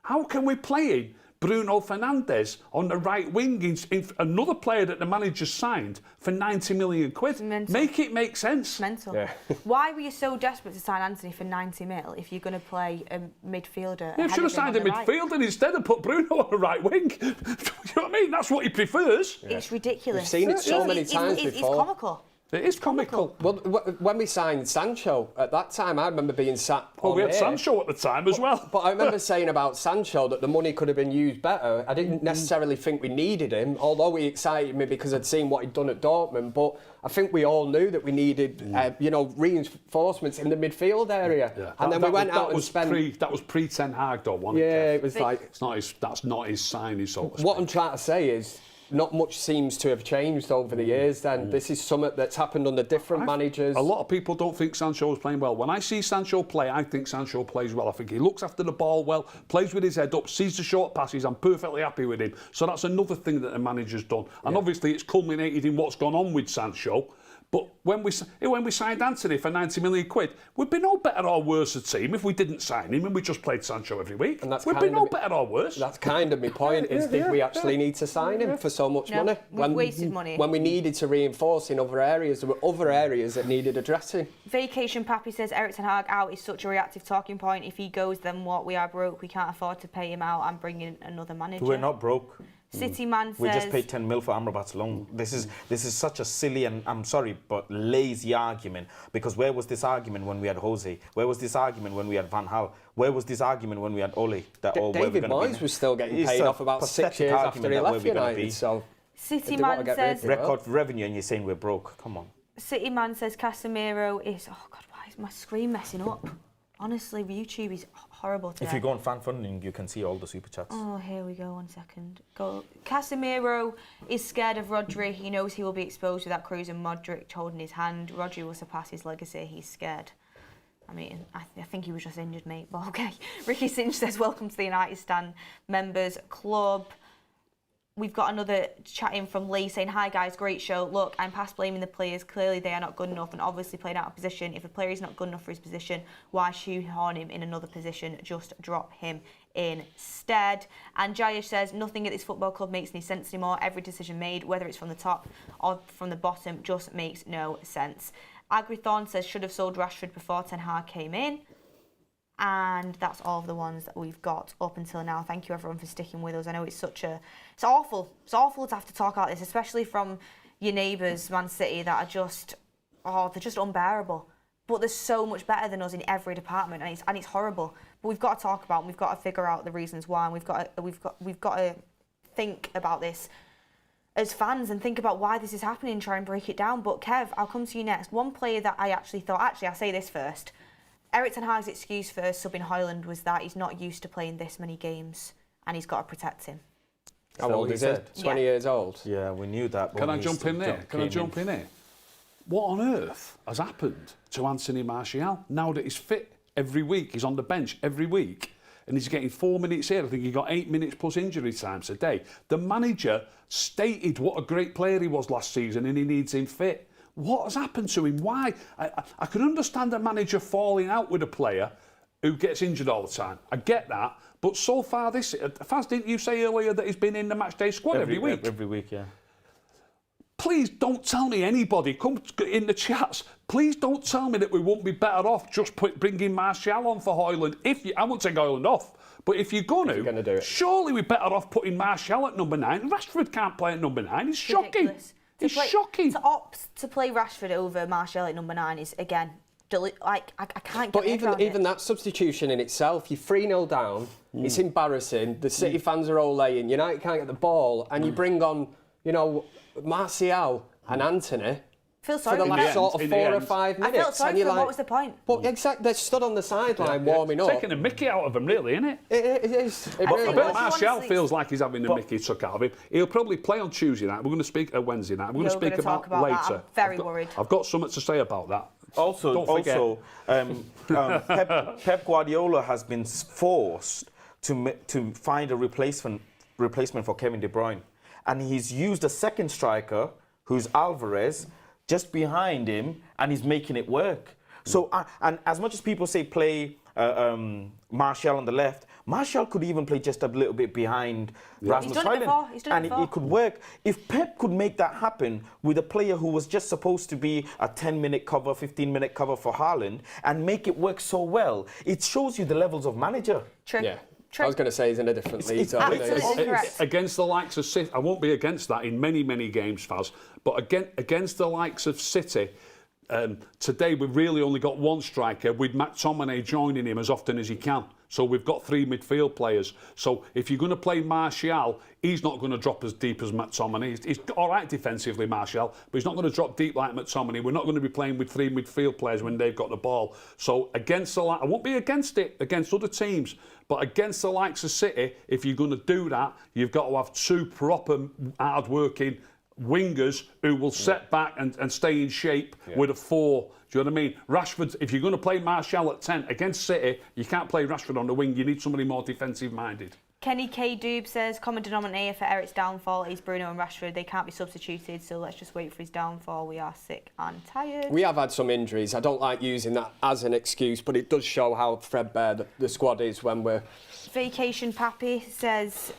How can we play him? Bruno Fernandes on the right wing, in another player that the manager signed for 90 million quid. Make it make sense. Mental. Yeah. Why were you so desperate to sign Anthony for 90 mil if you're going to play a midfielder? Yeah, should have signed a midfielder instead and put Bruno on the right wing. Do you know what I mean? That's what he prefers. Yeah. It's ridiculous. We've seen it so many times before. It's comical. It is comical. Well, when we signed Sancho, at that time, I remember being sat Well, we had here. Sancho at the time as well. But I remember saying about Sancho that the money could have been used better. I didn't necessarily think we needed him, although he excited me because I'd seen what he'd done at Dortmund. But I think we all knew that we needed, reinforcements in the midfield area. Yeah. And then we went out and spent... That was pre-Ten Hag, though, wasn't it? Yeah, it was like... That's not his signing, so to speak. What I'm trying to say is, not much seems to have changed over the years then. This is something that's happened under different managers. A lot of people don't think Sancho is playing well. When I see Sancho play, I think Sancho plays well. I think he looks after the ball well, plays with his head up, sees the short passes. I'm perfectly happy with him. So that's another thing that the manager's done. And obviously it's culminated in what's gone on with Sancho. But when we signed Anthony for 90 million quid, we'd be no better or worse a team if we didn't sign him and we just played Sancho every week. And we'd be no better or worse. That's kind of my point, did we actually need to sign him for so much money? We've wasted money. When we needed to reinforce in other areas, there were other areas that needed addressing. Vacation Pappy says Eric Ten Hag out is such a reactive talking point. If he goes, then what? We are broke. We can't afford to pay him out and bring in another manager. We're not broke. City Man says... We just paid 10 mil for Amrabat's loan. This is such a silly and, I'm sorry, but lazy argument. Because where was this argument when we had Jose? Where was this argument when we had Van Gaal? Where was this argument when we had Ole? David Moyes was still getting paid off about 6 years after he left United. So City Man says... Record revenue and you're saying we're broke. Come on. City Man says Casemiro is... Oh, God, why is my screen messing up? Honestly, YouTube is horrible today. If you go on fan funding, you can see all the super chats. Oh, here we go. 1 second. Go. Casemiro is scared of Rodri. He knows he will be exposed without Kroos and Modric holding his hand. Rodri will surpass his legacy. He's scared. I mean, I think he was just injured, mate. But okay. Ricky Sinch says, welcome to the United Stand Members Club. We've got another chat in from Lee saying, hi guys, great show. Look, I'm past blaming the players. Clearly they are not good enough and obviously playing out of position. If a player is not good enough for his position, why shoehorn him in another position? Just drop him instead. And Jayesh says, nothing at this football club makes any sense anymore. Every decision made, whether it's from the top or from the bottom, just makes no sense. Agrithorn says, should have sold Rashford before Ten Hag came in. And that's all of the ones that we've got up until now. Thank you everyone for sticking with us. I know it's awful. It's awful to have to talk about this, especially from your neighbours, Man City, that are just, they're just unbearable. But they're so much better than us in every department, and it's horrible. But we've got to talk about, and we've got to figure out the reasons why, and we've got to think about this as fans and think about why this is happening and try and break it down. But Kev, I'll come to you next. One player that I actually thought, I'll say this first. Eric Ten Hag's excuse for subbing Højlund was that he's not used to playing this many games and he's got to protect him. How old is he? 20 years old? Yeah, we knew that. Can I jump in there? What on earth has happened to Anthony Martial now that he's fit every week? He's on the bench every week and he's getting 4 minutes here. I think he got 8 minutes plus injury time today. The manager stated what a great player he was last season and he needs him fit. What has happened to him? Why? I can understand a manager falling out with a player who gets injured all the time. I get that. But so far this... Faz, didn't you say earlier that he's been in the matchday squad every week? Every week, yeah. Please don't tell me anybody, come in the chats, please don't tell me that we won't be better off just bringing Martial on for Højlund. I won't take Højlund off, but if you're going to do it, surely we're better off putting Martial at number 9. Rashford can't play at number 9. It's shocking. It's shocking. To opt to play Rashford over Martial at number 9 is, again, I can't get But even that substitution in itself, you're 3-0 down, it's embarrassing, the City fans are all laying, United can't get the ball, and you bring on, Martial and Anthony for the last sort of 4 or 5 minutes. I felt sorry for them. What was the point? But exactly, they stood on the sideline warming up. Taking a mickey out of him, really, isn't it? It is. I bet Martial feels like he's having a mickey took out of him. He'll probably play on Tuesday night. We're going to speak Wednesday night. We're going to speak about later. That. I'm very worried. I've got something to say about that. Also, Pep Guardiola has been forced to find a replacement for Kevin De Bruyne. and he's used a second striker, who's Alvarez, just behind him, and he's making it work. So, and as much as people say play Martial on the left, Martial could even play just a little bit behind Rasmus Højlund. He's done it before. It could work. If Pep could make that happen with a player who was just supposed to be a 10-minute cover, 15-minute cover for Haaland, and make it work so well, it shows you the levels of manager. True. Yeah. True. I was going to say he's in a different league. absolutely correct. Against the likes of City, I won't be against that in many, many games, Faz, but against the likes of City, today we've really only got one striker with McTominay joining him as often as he can. So we've got 3 midfield players. So if you're going to play Martial, he's not going to drop as deep as McTominay. He's all right defensively, Martial, but he's not going to drop deep like McTominay. We're not going to be playing with 3 midfield players when they've got the ball. So against the I won't be against it against other teams, but against the likes of City, if you're going to do that, you've got to have 2 proper hard-working wingers who will set back and stay in shape with a 4. Do you know what I mean? Rashford, if you're going to play Martial at 10 against City, you can't play Rashford on the wing. You need somebody more defensive-minded. Kenny K. Doob says, common denominator for Eric's downfall is Bruno and Rashford. They can't be substituted, so let's just wait for his downfall. We are sick and tired. We have had some injuries. I don't like using that as an excuse, but it does show how threadbare the squad is when we're... Vacation Pappy says,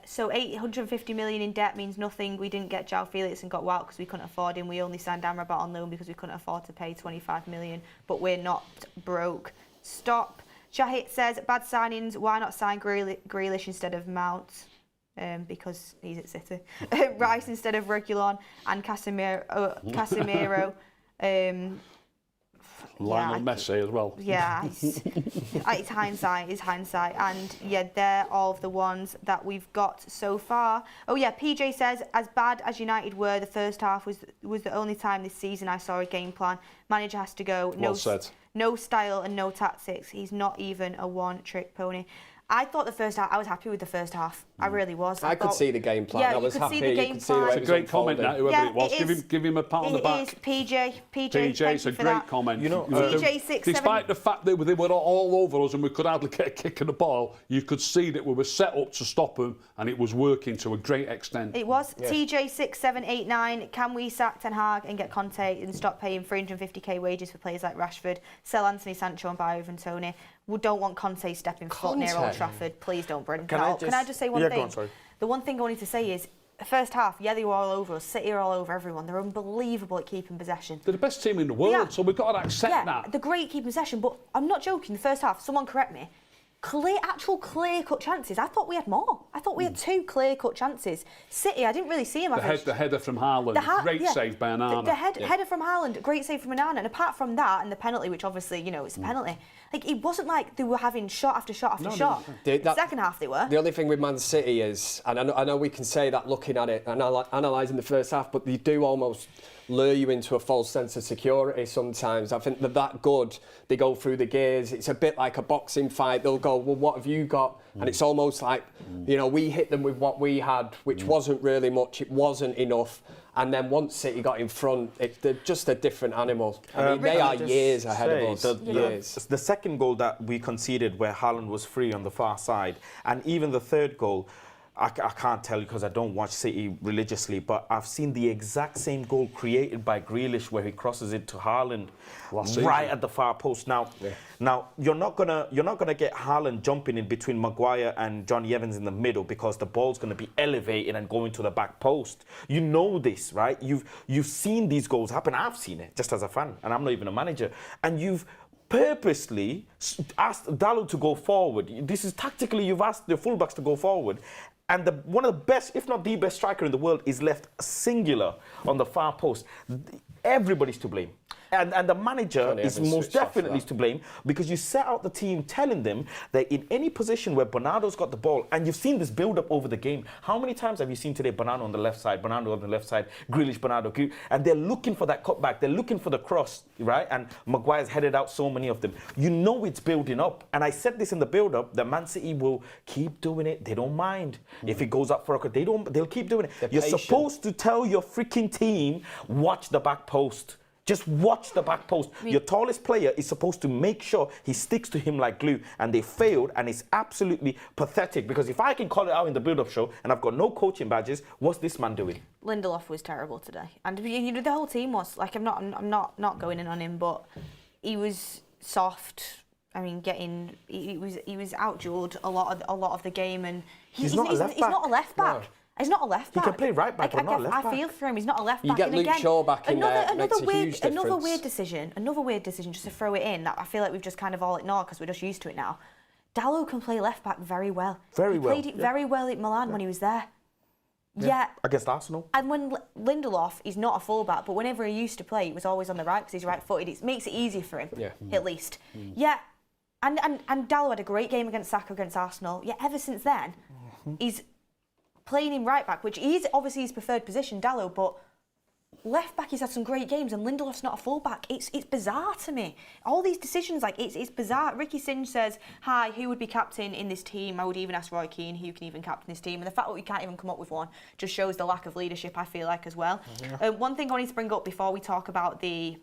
so 850 million in debt means nothing. We didn't get João Felix and got Wout because we couldn't afford him. We only signed Amrabat on loan because we couldn't afford to pay 25 million. But we're not broke. Stop. Shahid says, bad signings. Why not sign Grealish instead of Mount? Because he's at City. Rice instead of Reguilon and Casemiro. Lionel Messi as well. Yeah, it's hindsight. And yeah, they're all of the ones that we've got so far. Oh yeah, PJ says, as bad as United were, the first half was the only time this season I saw a game plan. Manager has to go. Well said. No style and no tactics. He's not even a one-trick pony. I thought the first half, I was happy with the first half. I really was. I could see the game plan. Yeah, I was you could happy. see the game plan. It's a great comment, that, whoever it was. Give him a pat on the back. PJ, it's a great comment. You know, PJ 6, despite the fact that they were all over us and we could hardly get a kick in the ball, you could see that we were set up to stop them and it was working to a great extent. It was. Yeah. TJ 6789, can we sack Ten Hag and get Conte and stop paying 350k wages for players like Rashford? Sell Anthony Sancho and buy Ivan Toney. We don't want Conte stepping foot near Old Trafford. Please don't, Brendan. Can I just say one thing? Go on, sorry. The one thing I wanted to say is, first half, yeah, they were all over us. City are all over everyone. They're unbelievable at keeping possession. They're the best team in the world, so we've got to accept that. They're great at keeping possession, but I'm not joking. The first half, someone correct me, clear-cut chances. I thought we had more. I thought we had 2 clear-cut chances. City, I didn't really see him. The header from Haaland, great save by Onana. The header from Haaland, great save from Onana. And apart from that, and the penalty, which obviously, you know, it's a penalty, like, it wasn't like they were having shot after shot after shot. The second half they were. The only thing with Man City is, and I know we can say that looking at it and analysing the first half, but they do almost lure you into a false sense of security sometimes. I think they're that good. They go through the gears. It's a bit like a boxing fight. They'll go, well, what have you got? And it's almost like, you know, we hit them with what we had, which wasn't really much. It wasn't enough. And then once City got in front, they're just a different animal. I mean, they are years ahead of us. Years. The second goal that we conceded where Haaland was free on the far side, and even the third goal, I can't tell you because I don't watch City religiously, but I've seen the exact same goal created by Grealish where he crosses it to Haaland right at the far post. Now, you're not gonna get Haaland jumping in between Maguire and Johnny Evans in the middle because the ball's gonna be elevated and going to the back post. You know this, right? You've seen these goals happen. I've seen it just as a fan, and I'm not even a manager. And you've purposely asked Dalot to go forward. This is tactically, you've asked the fullbacks to go forward. And one of the best, if not the best striker in the world is left singular on the far post. Everybody's to blame. And the manager is most definitely to blame because you set out the team telling them that in any position where Bernardo's got the ball, and you've seen this build up over the game. How many times have you seen today Bernardo on the left side, Grealish, Bernardo, and they're looking for that cutback, they're looking for the cross, right? And Maguire's headed out so many of them. You know it's building up. And I said this in the build up, that Man City will keep doing it. They don't mind. If it goes up for a cut, they'll keep doing it. You're supposed to tell your freaking team, watch the back post. Just watch the back post. Your tallest player is supposed to make sure he sticks to him like glue, and they failed, and it's absolutely pathetic, because if I can call it out in the build-up show and I've got no coaching badges, what's this man doing? Lindelof was terrible today, and you know the whole team was like. I'm not going in on him, but he was soft. I mean, he was outdueled a lot of the game, and he's not a left back. No. He's not a left back. He can play right back, but not left back. I feel for him. He's not a left back. You get Luke Shaw back in there. Another weird decision. Just to throw it in that I feel like we've just kind of all ignored because we're just used to it now. Dalot can play left back very well. He played it very well at Milan when he was there. Yeah. Against Arsenal. And when Lindelof, he's not a fullback, but whenever he used to play, he was always on the right because he's right-footed. It makes it easier for him, at least. Yeah. And Dalot had a great game against Saka against Arsenal. Yeah, ever since then, he's playing him right back, which is obviously his preferred position, Dalot, but left back he's had some great games, and Lindelof's not a full back. It's bizarre to me. All these decisions, like it's bizarre. Ricky Singe says, "Hi, who would be captain in this team?" I would even ask Roy Keane who can even captain this team, and the fact that we can't even come up with one just shows the lack of leadership. I feel like as well. One thing I wanted to bring up before we talk about the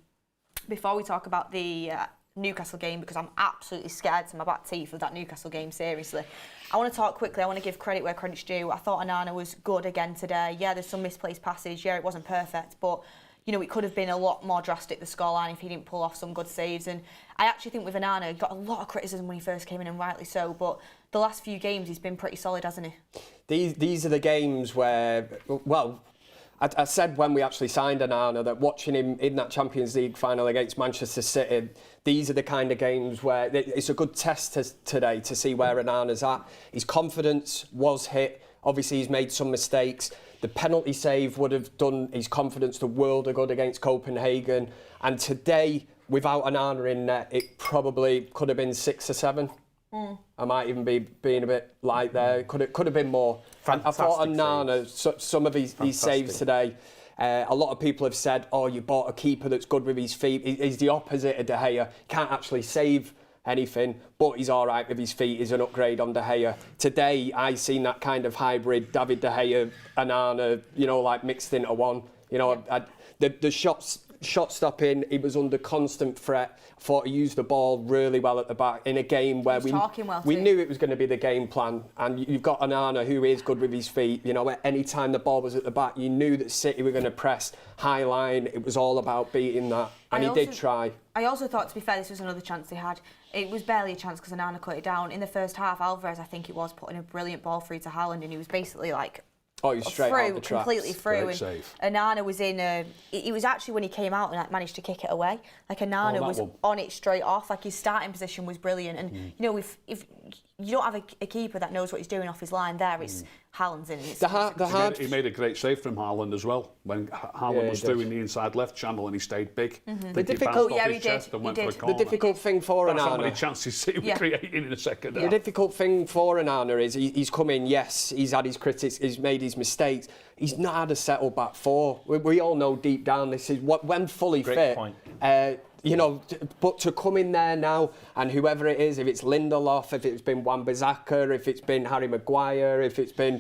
Newcastle game, because I'm absolutely scared to my back teeth of that Newcastle game, seriously. I want to talk quickly. I want to give credit where credit's due. I thought Onana was good again today. Yeah, there's some misplaced passes. Yeah, it wasn't perfect, but you know, it could have been a lot more drastic, the scoreline, if he didn't pull off some good saves. And I actually think with Onana, he got a lot of criticism when he first came in, and rightly so, but the last few games he's been pretty solid, hasn't he? These are the games where, well, I said when we actually signed Onana that watching him in that Champions League final against Manchester City, these are the kind of games where it's a good test today to see where Onana's at. His confidence was hit. Obviously, he's made some mistakes. The penalty save would have done his confidence the world of good against Copenhagen. And today, without Onana in net, it probably could have been 6 or 7. I might even be being a bit light there. Could have been more. Fantastic. I thought Onana, some of his saves today, a lot of people have said, oh, you bought a keeper that's good with his feet. He's the opposite of De Gea. Can't actually save anything, but he's all right with his feet. He's an upgrade on De Gea. Today, I seen that kind of hybrid, David De Gea, Onana, you know, like mixed into one. You know, the shot stopping, he was under constant threat. I thought he used the ball really well at the back in a game where we knew it was going to be the game plan. And you've got Onana who is good with his feet. You know, any time the ball was at the back, you knew that City were going to press high line. It was all about beating that, and he did try. I also thought, to be fair, this was another chance they had. It was barely a chance because Onana cut it down. In the first half, Alvarez, I think it was, putting a brilliant ball through to Haaland, and he was basically like, he was straight out the traps. Completely through. Great save. And Onana was in it was actually when he came out and managed to kick it away. Like Onana was on it straight off. Like his starting position was brilliant. And you know, if you don't have a keeper that knows what he's doing off his line there, it's Haaland's in. He made a great save from Haaland as well when Haaland was through in the inside left channel and he stayed big. The difficult, he did. The difficult thing for Onana. That's how many chances City were creating in a second half. The difficult thing for Onana is he's come in. Yes, he's had his critics. He's made his mistakes. He's not had a settled back four. We all know deep down this is when fully fit. Point. You know, but to come in there now, and whoever it is, if it's Lindelof, if it's been Wan-Bissaka, if it's been Harry Maguire, if it's been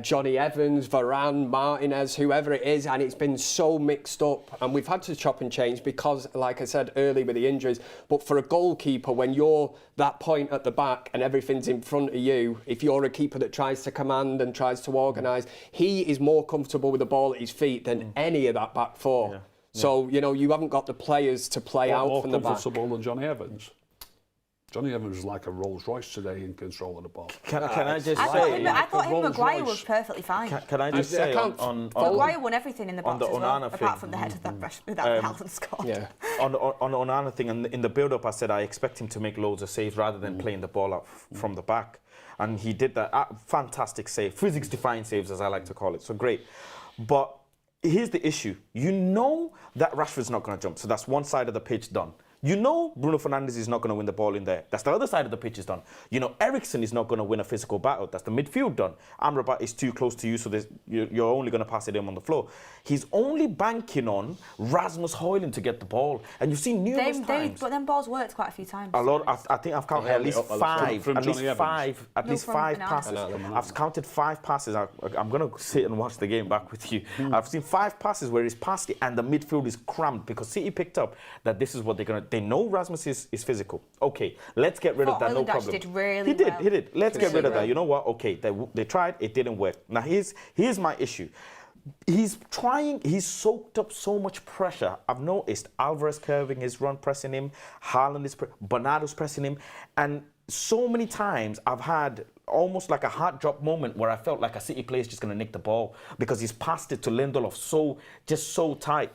Johnny Evans, Varane, Martinez, whoever it is, and it's been so mixed up, and we've had to chop and change because, like I said earlier with the injuries, but for a goalkeeper, when you're that point at the back and everything's in front of you, if you're a keeper that tries to command and tries to organise, he is more comfortable with the ball at his feet than any of that back four. Yeah. So, you know, you haven't got the players to play out from the back. More comfortable than Johnny Evans. Johnny Evans was like a Rolls Royce today in control of the ball. Can I just say... I thought him and Maguire was perfetly fine. Can I just say on Maguire won everything in the box on the as well, Onana apart thing, from the head of that Haaland scored. Yeah. On the Onana thing, and in the build-up, I said I expect him to make loads of saves rather than playing the ball out from the back. And he did that. Fantastic save. Physics-defying saves, as I like to call it. So great. But here's the issue. You know that Rashford's not going to jump, so that's one side of the pitch done. You know Bruno Fernandes is not going to win the ball in there. That's the other side of the pitch is done. You know Eriksen is not going to win a physical battle. That's the midfield done. Amrabat is too close to you, so you're only going to pass it in on the floor. He's only banking on Rasmus Højlund to get the ball. And you've seen numerous times. But them balls worked quite a few times. A lot. I think I've counted at least five. From At least Johnny Evans. five passes. I've counted 5 passes. I'm going to sit and watch the game back with you. I've seen 5 passes where he's passed it and the midfield is crammed because City picked up that this is what they're going to... They know Rasmus is physical. Okay, let's get rid of that, no problem. Did really well. He did. Let's get rid of that. You know what? Okay, they tried, it didn't work. Now, here's my issue. He's soaked up so much pressure. I've noticed Alvarez curving his run, pressing him. Haaland is... Bernardo's pressing him. And so many times I've had almost like a heart drop moment where I felt like a City player is just going to nick the ball because he's passed it to Lindelof so tight.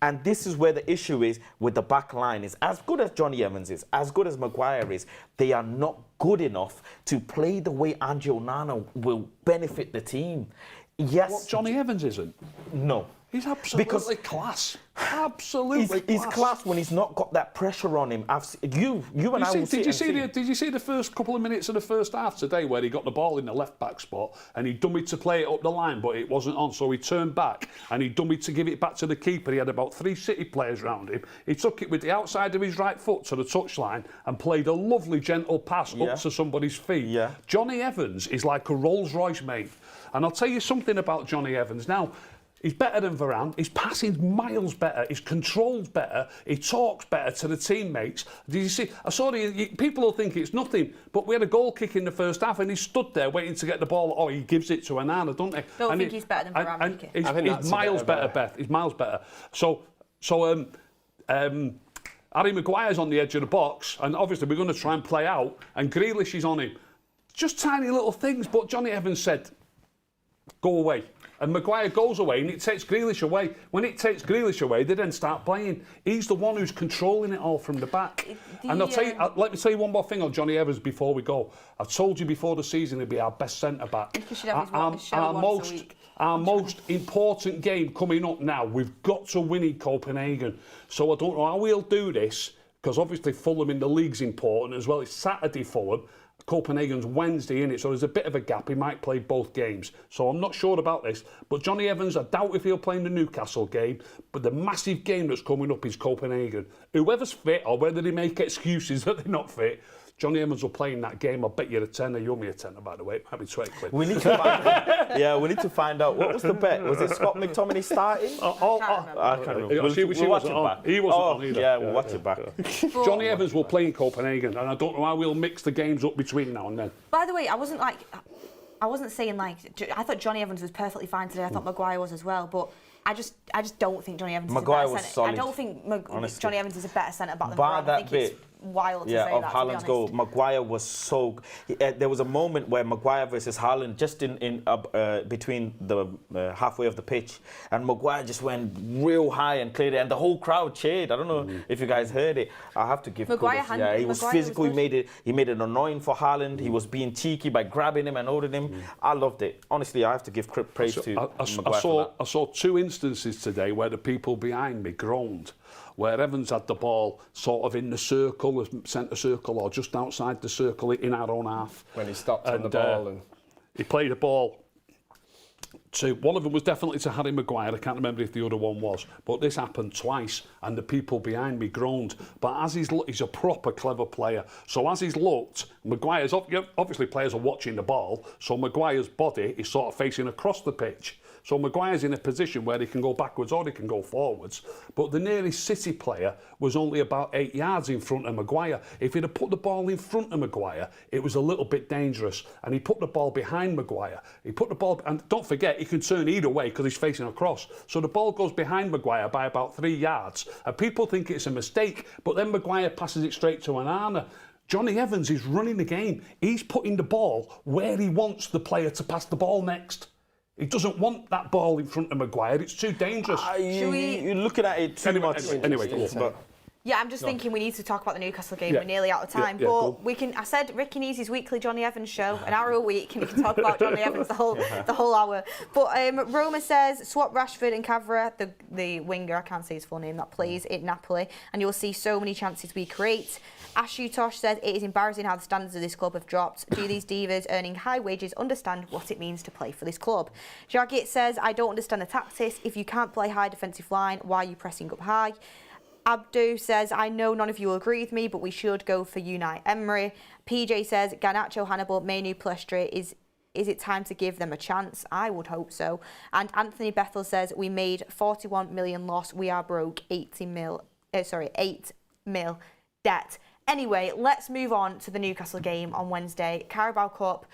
And this is where the issue is with the back line. Is as good as Johnny Evans is, as good as Maguire is, they are not good enough to play the way Angel Onana will benefit the team. Yes. What Johnny Evans isn't? No. He's absolutely class. Absolutely he's class when he's not got that pressure on him. You and I will see. Did you see the first couple of minutes of the first half today where he got the ball in the left back spot and he dummied to play it up the line, but it wasn't on, so he turned back and he dummied to give it back to the keeper. He had about 3 City players around him. He took it with the outside of his right foot to the touchline and played a lovely gentle pass up to somebody's feet. Yeah. Johnny Evans is like a Rolls Royce, mate. And I'll tell you something about Johnny Evans now. He's better than Varane. His passing's miles better. His control's better. He talks better to the teammates. Did you see? I saw people will think it's nothing, but we had a goal kick in the first half, and he stood there waiting to get the ball. Oh, he gives it to Onana, don't he? Don't think he's better than Varane. He's miles better, Beth. He's miles better. So Harry Maguire's on the edge of the box, and obviously we're going to try and play out, and Grealish is on him. Just tiny little things, but Johnny Evans said, go away. And Maguire goes away and it takes Grealish away. When it takes Grealish away, they then start playing. He's the one who's controlling it all from the back. And I'll tell you, let me tell you one more thing on Johnny Evans before we go. I've told you before the season he'll be our best centre-back. Our most important game coming up now, we've got to win in Copenhagen. So I don't know how we'll do this, because obviously Fulham in the league's important as well. It's Saturday Fulham. Copenhagen's Wednesday, innit? So there's a bit of a gap. He might play both games. So I'm not sure about this. But Johnny Evans, I doubt if he'll play in the Newcastle game. But the massive game that's coming up is Copenhagen. Whoever's fit, or whether they make excuses that they're not fit, Johnny Evans will play in that game. I'll bet you a tenner. You owe me a tenner, by the way. It might be 20 quid. We need to find out. What was the bet? Was it Scott McTominay starting? I can't remember. We'll watch it back. He wasn't on either. Yeah, we'll watch it back. Johnny Evans will play in Copenhagen, and I don't know how we'll mix the games up between now and then. By the way, I wasn't saying I thought Johnny Evans was perfectly fine today. I thought Maguire was as well, but I just don't think Johnny Evans is a better centre. I don't think Johnny Evans is a better centre back than Varane. I think it's wild to say that, of Haaland's goal. Maguire was so... there was a moment where Maguire versus Haaland just in between the halfway of the pitch, and Maguire just went real high and cleared it, and the whole crowd cheered. I don't know if you guys heard it. I have to give Maguire. He was physical. He made it annoying for Haaland. He was being cheeky by grabbing him and holding him. I loved it. Honestly, I have to give praise to Maguire. I saw 2 instances today where the people behind me groaned, where Evans had the ball sort of in the circle, the centre circle, or just outside the circle in our own half. When he stopped on the ball. And he played a ball to... One of them was definitely to Harry Maguire. I can't remember if the other one was. But this happened twice, and the people behind me groaned. But as he's a proper clever player. So as he's looked, Maguire's... Obviously, players are watching the ball, so Maguire's body is sort of facing across the pitch. So Maguire's in a position where he can go backwards or he can go forwards. But the nearest City player was only about 8 yards in front of Maguire. If he'd have put the ball in front of Maguire, it was a little bit dangerous. And he put the ball behind Maguire. And don't forget, he can turn either way because he's facing across. So the ball goes behind Maguire by about 3 yards. And people think it's a mistake, but then Maguire passes it straight to Onana. Johnny Evans is running the game. He's putting the ball where he wants the player to pass the ball next. He doesn't want that ball in front of Maguire. It's too dangerous. You're looking at it too much. Anyway, but Yeah, I'm just thinking we need to talk about the Newcastle game. Yeah. We're nearly out of time, Yeah, but cool. we can. I said Ricky needs his weekly Johnny Evans show, an hour a week, and he can talk about Johnny Evans the whole hour. But Roma says swap Rashford and Cavra, the winger. I can't say his full name. That plays at Napoli, and you'll see so many chances we create. Ashutosh says it is embarrassing how the standards of this club have dropped. Do these divas earning high wages understand what it means to play for this club? Jagit says I don't understand the tactics. If you can't play high defensive line, why are you pressing up high? Abdu says, I know none of you will agree with me, but we should go for Unai Emery. PJ says, Garnacho, Hannibal, Menu, Plestre, is it time to give them a chance? I would hope so. And Anthony Bethel says, we made 41 million loss. We are broke 8 mil debt. Anyway, let's move on to the Newcastle game on Wednesday. Carabao Cup,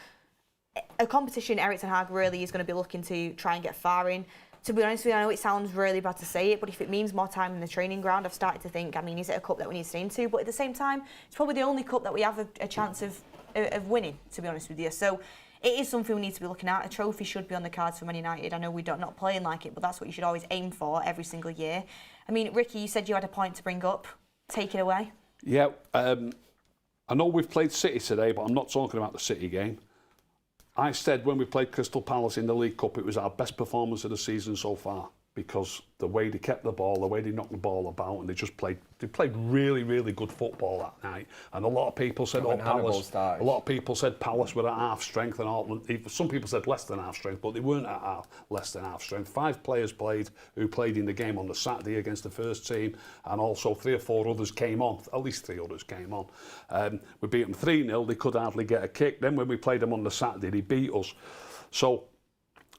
a competition Erik ten Hag really is going to be looking to try and get far in. To be honest with you, I know it sounds really bad to say it, but if it means more time in the training ground, I've started to think, I mean, is it a cup that we need to stay into? But at the same time, it's probably the only cup that we have a chance of winning, to be honest with you. So it is something we need to be looking at. A trophy should be on the cards for Man United. I know we're not playing like it, but that's what you should always aim for every single year. I mean, Ricky, you said you had a point to bring up. Take it away. Yeah, I know we've played City today, but I'm not talking about the City game. I said when we played Crystal Palace in the League Cup, it was our best performance of the season so far because the way they kept the ball, the way they knocked the ball about, and they played really, really good football that night. And a lot of people said, Palace were at half strength, and all. Some people said less than half strength, but they weren't at less than half strength. 5 players who played in the game on the Saturday against the first team, and also 3 or 4 others came on. At least 3 others came on. We beat them 3-0. They could hardly get a kick. Then when we played them on the Saturday, they beat us. So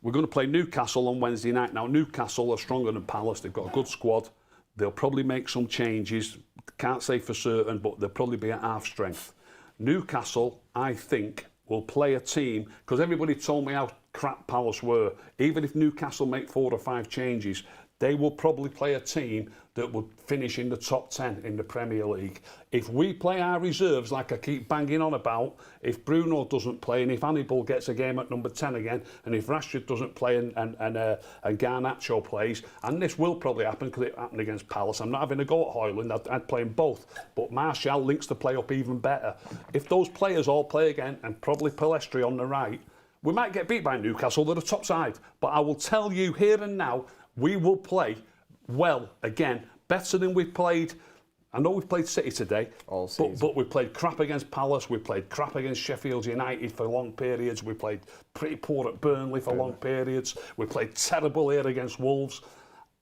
we're going to play Newcastle on Wednesday night. Now, Newcastle are stronger than Palace. They've got a good squad. They'll probably make some changes. Can't say for certain, but they'll probably be at half strength. Newcastle, I think, will play a team, because everybody told me how crap Palace were. Even if Newcastle make 4 or 5 changes, they will probably play a team that would finish in the top 10 in the Premier League. If we play our reserves, like I keep banging on about, if Bruno doesn't play, and if Hannibal gets a game at number 10 again, and if Rashford doesn't play and Garnacho plays, and this will probably happen because it happened against Palace. I'm not having a go at Højlund, I'd play them both. But Martial links the play up even better. If those players all play again, and probably Plestre on the right, we might get beat by Newcastle. They're the top side. But I will tell you here and now, we will play well again, better than we've played. I know we've played City today, but we played crap against Palace, we played crap against Sheffield United for long periods, we played pretty poor at Burnley for long periods, we played terrible here against Wolves.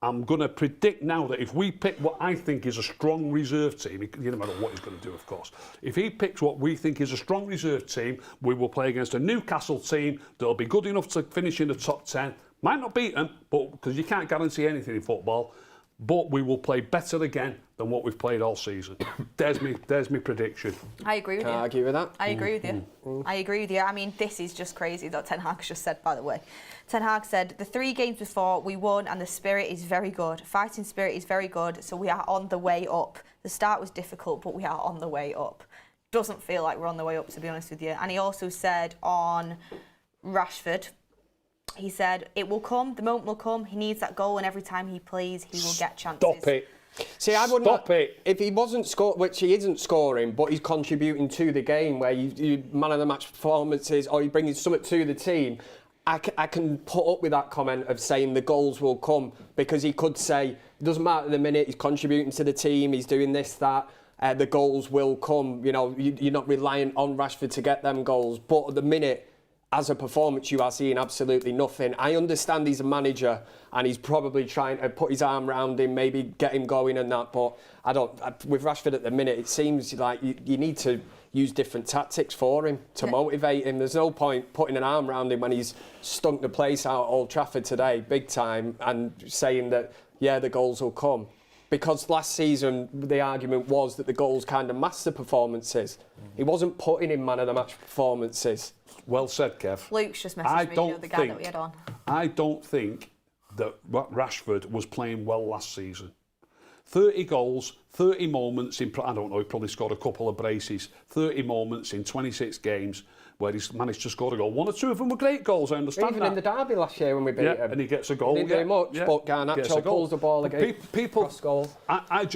I'm going to predict now that if we pick what I think is a strong reserve team, you don't know what he's going to do, of course. If he picks what we think is a strong reserve team, we will play against a Newcastle team that'll be good enough to finish in the top 10. Might not beat them, but because you can't guarantee anything in football, but we will play better again than what we've played all season. There's me prediction. I agree with you. Can I argue with that? I agree with you. I agree with you. I mean, this is just crazy that Ten Hag's just said, by the way. Ten Hag said, the 3 games before we won and the spirit is very good. Fighting spirit is very good, so we are on the way up. The start was difficult, but we are on the way up. Doesn't feel like we're on the way up, to be honest with you. And he also said on Rashford, he said, it will come, the moment will come. He needs that goal, and every time he plays, he will get chances. Stop it. See, I wouldn't. Stop it. If he wasn't scoring, which he isn't scoring, but he's contributing to the game, where you man of the match performances, or you bring something to the team, I can put up with that comment of saying the goals will come, because he could say, it doesn't matter at the minute, he's contributing to the team, he's doing this, that, the goals will come. You know, you're not reliant on Rashford to get them goals, but at the minute, as a performance, you are seeing absolutely nothing. I understand he's a manager and he's probably trying to put his arm around him, maybe get him going and that, but with Rashford at the minute, it seems like you need to use different tactics for him to motivate him. There's no point putting an arm around him when he's stunk the place out at Old Trafford today, big time, and saying that, yeah, the goals will come. Because last season, the argument was that the goals kind of masked the performances. He wasn't putting in man of the match performances. Well said, Kev. Luke's just messaged me, the guy that we had on. I don't think that Rashford was playing well last season. 30 goals, 30 moments in, I don't know, he probably scored a couple of braces, 30 moments in 26 games where he's managed to score a goal. 1 or 2 of them were great goals, I understand Even that. in the derby last year when we beat him. And he gets a goal. He didn't do much, but Gets a Garnacho goal. pulls the ball again. People, cross goal. I've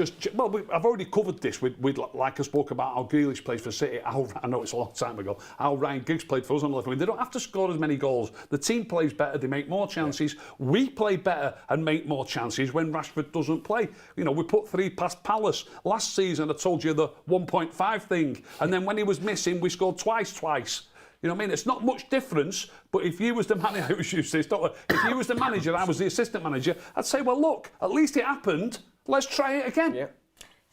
already covered this with like I spoke about how Grealish plays for City. I know it's a long time ago. How Ryan Giggs played for us on the left wing. They don't have to score as many goals. The team plays better. They make more chances. We play better and make more chances when Rashford doesn't play. You know, we put 3 past Palace last season. I told you the 1.5 thing, and then when he was missing, we scored twice. You know what I mean? It's not much difference, but if you was the manager, if you was the manager, I was the assistant manager, I'd say, well, look, at least it happened. Let's try it again. Yeah.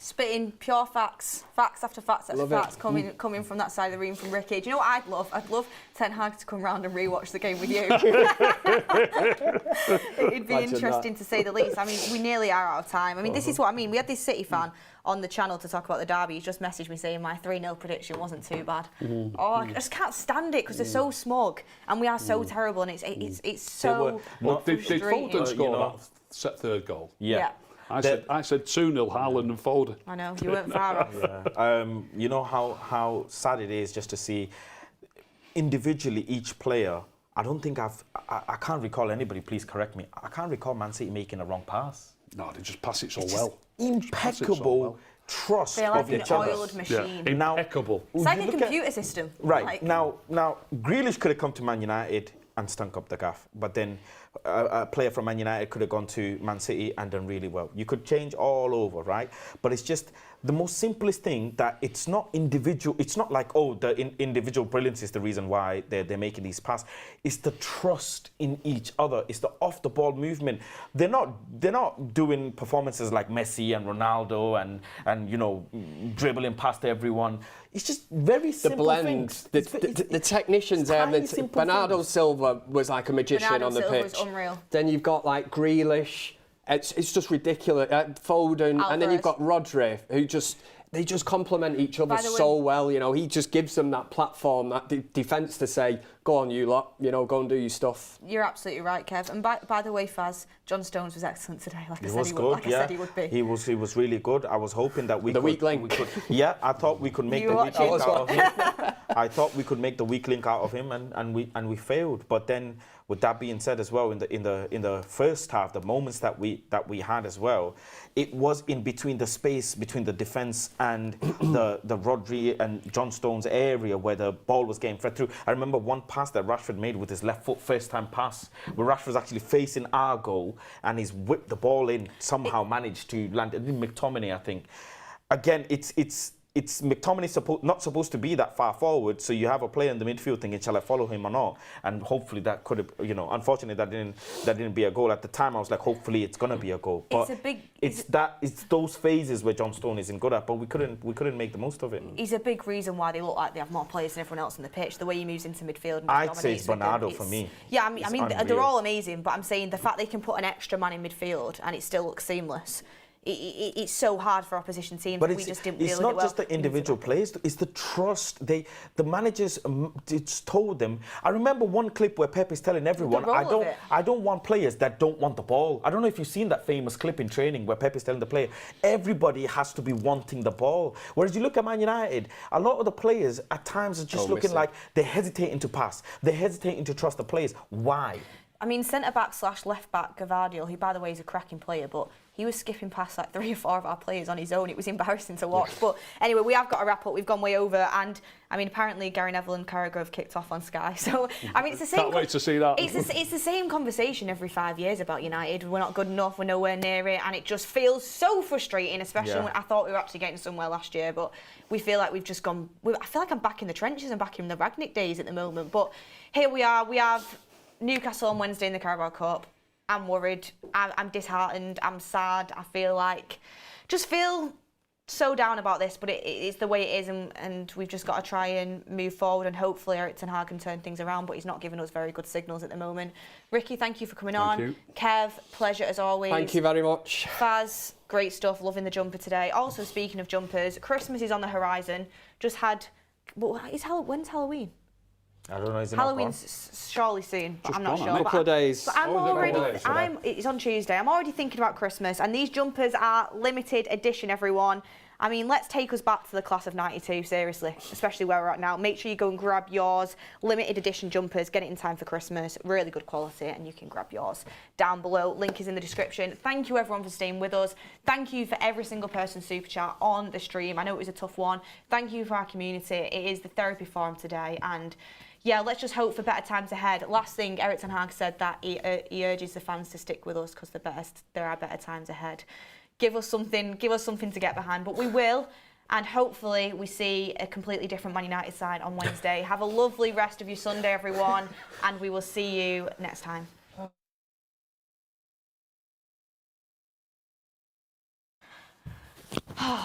Spitting pure facts after facts after Love facts it. coming from that side of the room from Ricky. Do you know what I'd love? I'd love Ten Hag to come round and rewatch the game with you. It'd be Imagine interesting that. to say the least. I mean, we nearly are out of time. I mean, this is what I mean. We had this City fan on the channel to talk about the derby. He just messaged me saying my 3-0 prediction wasn't too bad. Oh, I just can't stand it because they're so smug and we are so terrible, and it's so Did frustrating. Foden score you know, that set third goal? Yeah. I said 2-0 Haaland and Foden. I know, you weren't far off. You know how sad it is just to see individually each player. I don't think I can't recall anybody, please correct me, I can't recall Man City making a wrong pass. No, they just pass it so It's well. just impeccable trust They're like of an each other. oiled machine. Now- Impeccable. It's like You a look at- computer system. Right, Like, now Grealish could have come to Man United and stunk up the gaff, but then a player from Man United could have gone to Man City and done really well. You could change all over, right? But it's just the most simplest thing that it's not individual. It's not like, oh, the individual brilliance is the reason why they're making these passes. It's the trust in each other. It's the off the ball movement. They're not doing performances like Messi and Ronaldo and you know, dribbling past everyone. It's just very The simple blend, things. the technicians it's there. tiny, simple Bernardo things. Silva was like a magician Bernardo on the Silva pitch. was unreal. Then you've got like Grealish. It's just ridiculous. Foden, and then you've got Rodri, who they just complement each other By the way- so well. You know, he just gives them that platform, that defence to say, "Go on, you lot. You know, go and do your stuff." You're absolutely right, Kev. And by the way, Faz, John Stones was excellent today. Like I He said, was he good, would. Like I yeah. said, he would be. He was really good. I was hoping that we The could, weak link. we could- yeah, I thought we could make You the were weak link watching. out of him. I thought we could make the weak link out of him, and we failed. But then, with that being said as well, in the first half, the moments that we had as well, it was in between the space between the defence and the Rodri and John Stones area where the ball was getting fed through. I remember one pass that Rashford made with his left foot, first time pass, where Rashford was actually facing our goal and he's whipped the ball in, somehow managed to land it. McTominay, I think. Again, it's McTominay not supposed to be that far forward, so you have a player in the midfield thinking, shall I follow him or not? And hopefully that could have, you know, unfortunately that didn't be a goal. At the time I was like, hopefully it's gonna be a goal. But it's those phases where John Stone isn't good at, but we couldn't make the most of it. He's a big reason why they look like they have more players than everyone else on the pitch. The way he moves into midfield. And I'd say dominates it's with them, Bernardo for me. Yeah, I mean they're unreal. all amazing, but I'm saying the fact they can put an extra man in midfield and it still looks seamless. It's so hard for opposition teams. But we just didn't it's deal with not it well. just the individual players, it's the trust. The managers it's told them. I remember one clip where Pep is telling everyone, role of it. I don't want players that don't want the ball. I don't know if you've seen that famous clip in training where Pep is telling the player, everybody has to be wanting the ball. Whereas you look at Man United, a lot of the players at times are just looking like they're hesitating to pass. They're hesitating to trust the players. Why? I mean, centre-back / left-back Gavardiol, who, by the way, is a cracking player, but he was skipping past like 3 or 4 of our players on his own. It was embarrassing to watch. But anyway, we have got to wrap up. We've gone way over. And, I mean, apparently Gary Neville and Carragher have kicked off on Sky. So, I mean, it's the same... Can't wait to see that. It's the same conversation every 5 years about United. We're not good enough. We're nowhere near it. And it just feels so frustrating, especially when I thought we were actually getting somewhere last year. But we feel like we've just gone... I feel like I'm back in the trenches and back in the Ragnick days at the moment. But here we are. We have... Newcastle on Wednesday in the Carabao Cup. I'm worried. I'm disheartened. I'm sad. I feel so down about this, but it's the way it is, and we've just got to try and move forward, and hopefully Erik ten Hag can turn things around, but he's not giving us very good signals at the moment. Ricky, thank you for coming on. you. Kev, pleasure as always. Thank you very much. Faz, great stuff. Loving the jumper today. Also, speaking of jumpers, Christmas is on the horizon. Just had... when's Halloween? I don't know. Is it not Halloween's surely soon, but Just I'm not gone, sure. hasn't it? Couple of days. But I'm Oh, is it already. couple of days? It's on Tuesday. I'm already thinking about Christmas, and these jumpers are limited edition, everyone. I mean, let's take us back to the class of '92, seriously, especially where we're at now. Make sure you go and grab yours. Limited edition jumpers, get it in time for Christmas. Really good quality, and you can grab yours down below. Link is in the description. Thank you, everyone, for staying with us. Thank you for every single person super chat on the stream. I know it was a tough one. Thank you for our community. It is the therapy forum today, and yeah, let's just hope for better times ahead. Last thing, Eric Ten Hag said that he urges the fans to stick with us because there are better times ahead. Give us something to get behind, but we will, and hopefully we see a completely different Man United side on Wednesday. Have a lovely rest of your Sunday, everyone, and we will see you next time.